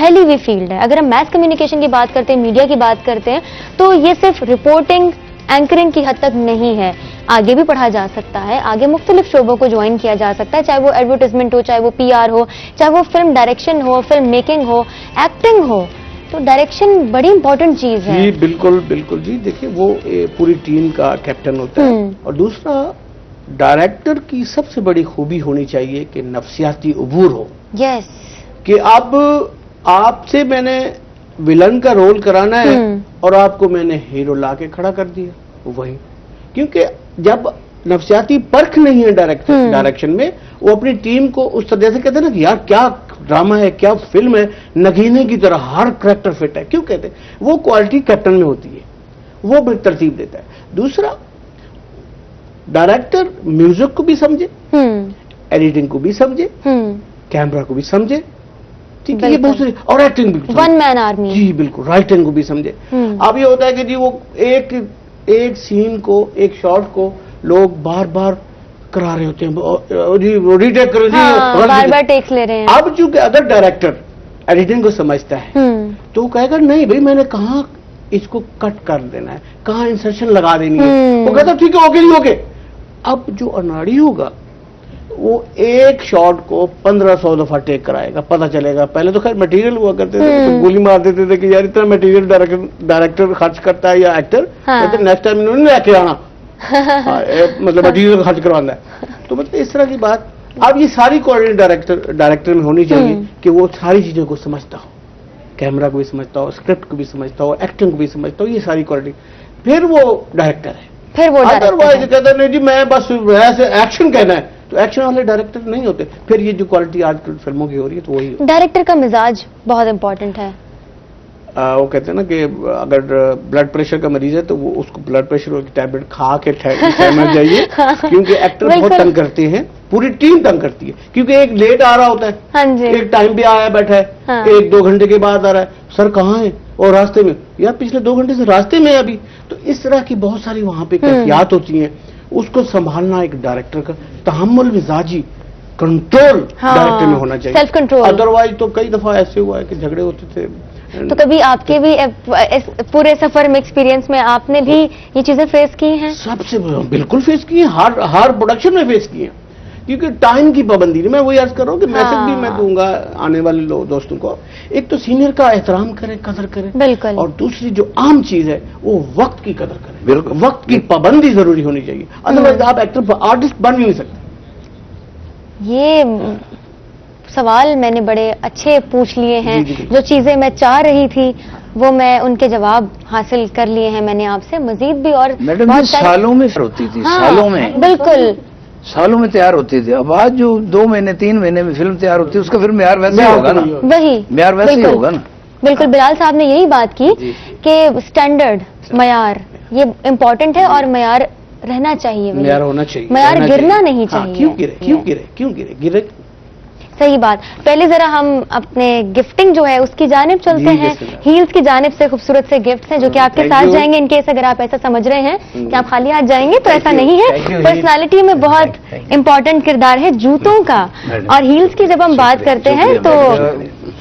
پھیلی ہوئی فیلڈ ہے. اگر ہم میس کمیونیکیشن کی بات کرتے ہیں, میڈیا کی بات کرتے ہیں, تو یہ صرف رپورٹنگ اینکرنگ کی حد تک نہیں ہے, آگے بھی پڑھا جا سکتا ہے, آگے مختلف شعبوں کو جوائن کیا جا سکتا ہے, چاہے وہ ایڈورٹائزمنٹ ہو, چاہے وہ PR ہو, چاہے وہ فلم ڈائریکشن ہو, فلم میکنگ ہو, ایکٹنگ ہو. تو ڈائریکشن بڑی امپورٹنٹ چیز ہے. جی بالکل بالکل جی. دیکھیے وہ پوری ٹیم کا کیپٹن ہوتا ہے. اور دوسرا ڈائریکٹر کی سب سے بڑی خوبی ہونی چاہیے کہ نفسیاتی عبور ہو. یس. کہ اب آپ سے میں نے ولن کا رول کرانا ہے اور آپ کو میں نے ہیرو لا کے کھڑا کر دیا. وہی کیونکہ جب نفسیاتی پرکھ نہیں ہے ڈائریکشن میں, وہ اپنی ٹیم کو اس طرح سے کہتے ہیں نا کہ یار کیا ڈرامہ ہے, کیا فلم ہے, نگینے کی طرح ہر کریکٹر فٹ ہے. کیوں کہتے ہیں؟ وہ کوالٹی کیپٹن میں ہوتی ہے, وہ بھی ترتیب دیتا ہے. دوسرا ڈائریکٹر میوزک کو بھی سمجھے, ایڈیٹنگ کو بھی سمجھے, کیمرہ کو بھی سمجھے, ٹھیک ہے, یہ بہت ساری, اور ایکٹنگ بھی, ون مین آرمی. جی بالکل, رائٹنگ کو بھی سمجھے. اب یہ ہوتا ہے کہ جی وہ ایک سین کو, ایک شاٹ کو لوگ بار بار کرا رہے ہوتے ہیں, جی ری ٹیک کرو, بار بار ٹیکس لے رہے ہیں. اب چونکہ ادر ڈائریکٹر ایڈیٹنگ کو سمجھتا ہے تو وہ کہے گا نہیں بھائی میں نے کہاں اس کو کٹ کر دینا ہے, کہاں انسرشن لگا دینی ہے. وہ کہتا ٹھیک ہے, اوکے نہیں اوکے. اب جو اناڑی ہوگا وہ ایک شاٹ کو 1500 دفعہ ٹیک کرائے گا. پتہ چلے گا, پہلے تو خیر مٹیریل ہوا کرتے تھے, گولی مار دیتے تھے کہ یار اتنا مٹیریل ڈائریکٹر خرچ کرتا ہے یا ایکٹر, نیکسٹ ٹائم انہوں نے لے کے آنا, مطلب مٹیریل خرچ کروانا ہے. تو مطلب اس طرح کی بات اب یہ ساری کوالٹی ڈائریکٹر میں ہونی چاہیے کہ وہ ساری چیزوں کو سمجھتا ہو, کیمرہ کو بھی سمجھتا ہو, اسکرپٹ کو بھی سمجھتا ہو, ایکٹنگ کو بھی سمجھتا ہو. یہ ساری کوالٹی, پھر وہ ڈائریکٹر ہے. پھر وہ ادروائز کہتے نہیں جی میں بس ایسے ایکشن کہنا ہے, تو ایکشن والے ڈائریکٹر نہیں ہوتے. پھر یہ جو کوالٹی آج کل فلموں کی ہو رہی ہے تو وہی ڈائریکٹر کا مزاج بہت امپورٹنٹ ہے. وہ کہتے ہیں نا کہ اگر بلڈ پریشر کا مریض ہے تو وہ اس کو بلڈ پریشر کی ٹیبلٹ کھا کے ٹھہرنا چاہیے, کیونکہ ایکٹر بہت تنگ کرتے ہیں, پوری ٹیم تنگ کرتی ہے. کیونکہ ایک لیٹ آ رہا ہوتا ہے, ایک ٹائم پہ آیا بیٹھا ہے, ایک 2 گھنٹے کے بعد آ رہا ہے, سر کہاں ہے, اور راستے میں, یار پچھلے 2 گھنٹے سے راستے میں ابھی. تو اس طرح کی بہت ساری وہاں پہ کیفیات ہوتی ہیں, اس کو سنبھالنا ایک ڈائریکٹر کا تحمل مزاجی کنٹرول ڈائریکٹر میں ہونا چاہیے. Self control. ادروائز تو کئی دفعہ ایسے ہوا ہے کہ جھگڑے ہوتے تھے. تو کبھی آپ کے بھی پورے سفر میں ایکسپیرینس میں آپ نے بھی یہ چیزیں فیس کی ہیں؟ سب سے بالکل فیس کی ہیں, ہر پروڈکشن میں فیس کی ہیں, کیونکہ ٹائم کی پابندی نہیں. میں وہی عرض کر رہا ہوں کہ میسج بھی میں دوں گا آنے والے دوستوں کو, ایک تو سینئر کا احترام کریں, قدر کریں, بالکل, اور دوسری جو عام چیز ہے وہ وقت کی قدر کریں. بالکل وقت کی پابندی ضروری ہونی چاہیے, ادروائز آپ ایکٹر آرٹسٹ بن بھی نہیں سکتے. یہ سوال میں نے بڑے اچھے پوچھ لیے ہیں. جو چیزیں میں چاہ رہی تھی وہ میں ان کے جواب حاصل کر لیے ہیں میں نے آپ سے. مزید بھی اور میڈم سالوں میں ہوتی تھی, سالوں میں, بالکل سالوں میں تیار ہوتی تھی. اب آج جو 2 مہینے 3 مہینے میں فلم تیار ہوتی ہے اس کا پھر معیار ویسے ہی ہوگا نا, وہی معیار ویسے ہی ہوگا نا. بالکل. بلال صاحب نے یہی بات کی کہ سٹینڈرڈ, معیار یہ امپورٹنٹ ہے اور معیار رہنا چاہیے, معیار ہونا چاہیے, معیار گرنا نہیں چاہیے. کیوں گرے. صحیح بات. پہلے ذرا ہم اپنے گفٹنگ جو ہے اس کی جانب چلتے ہیں. ہیلز کی جانب سے خوبصورت سے گفٹس ہیں جو کہ آپ کے ساتھ جائیں گے. ان کیس اگر آپ ایسا سمجھ رہے ہیں کہ آپ خالی ہاتھ جائیں گے تو ایسا نہیں ہے. پرسنالٹی میں بہت امپورٹنٹ کردار ہے جوتوں کا, اور ہیلز کی جب ہم بات کرتے ہیں تو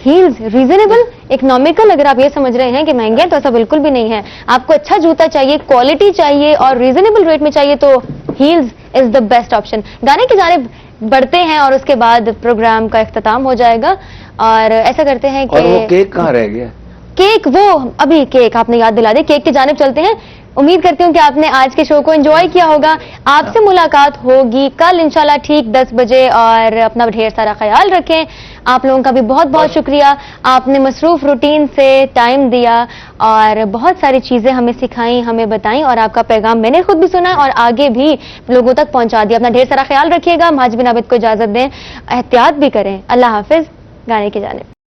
ہیلز ریزنیبل, اکنامیکل. اگر آپ یہ سمجھ رہے ہیں کہ مہنگے ہیں تو ایسا بالکل بھی نہیں ہے. آپ کو اچھا جوتا چاہیے, کوالٹی چاہیے اور ریزنیبل ریٹ میں چاہیے تو heels is the best option. گانے کی جانب بڑھتے ہیں اور اس کے بعد پروگرام کا اختتام ہو جائے گا. اور ایسا کرتے ہیں کہ اور وہ کیک کہاں رہ گیا؟ کیک, وہ ابھی کیک آپ نے یاد دلا دیا. کیک کی جانب چلتے ہیں. امید کرتی ہوں کہ آپ نے آج کے شو کو انجوائے کیا ہوگا. آپ سے ملاقات ہوگی کل انشاءاللہ ٹھیک 10 بجے, اور اپنا ڈھیر سارا خیال رکھیں. آپ لوگوں کا بھی بہت بہت شکریہ. آپ نے مصروف روٹین سے ٹائم دیا اور بہت ساری چیزیں ہمیں سکھائیں, ہمیں بتائیں, اور آپ کا پیغام میں نے خود بھی سنا اور آگے بھی لوگوں تک پہنچا دیا. اپنا ڈھیر سارا خیال رکھیے گا. مہاج بن عابد کو اجازت دیں, احتیاط بھی کریں. اللہ حافظ. گانے کی جانب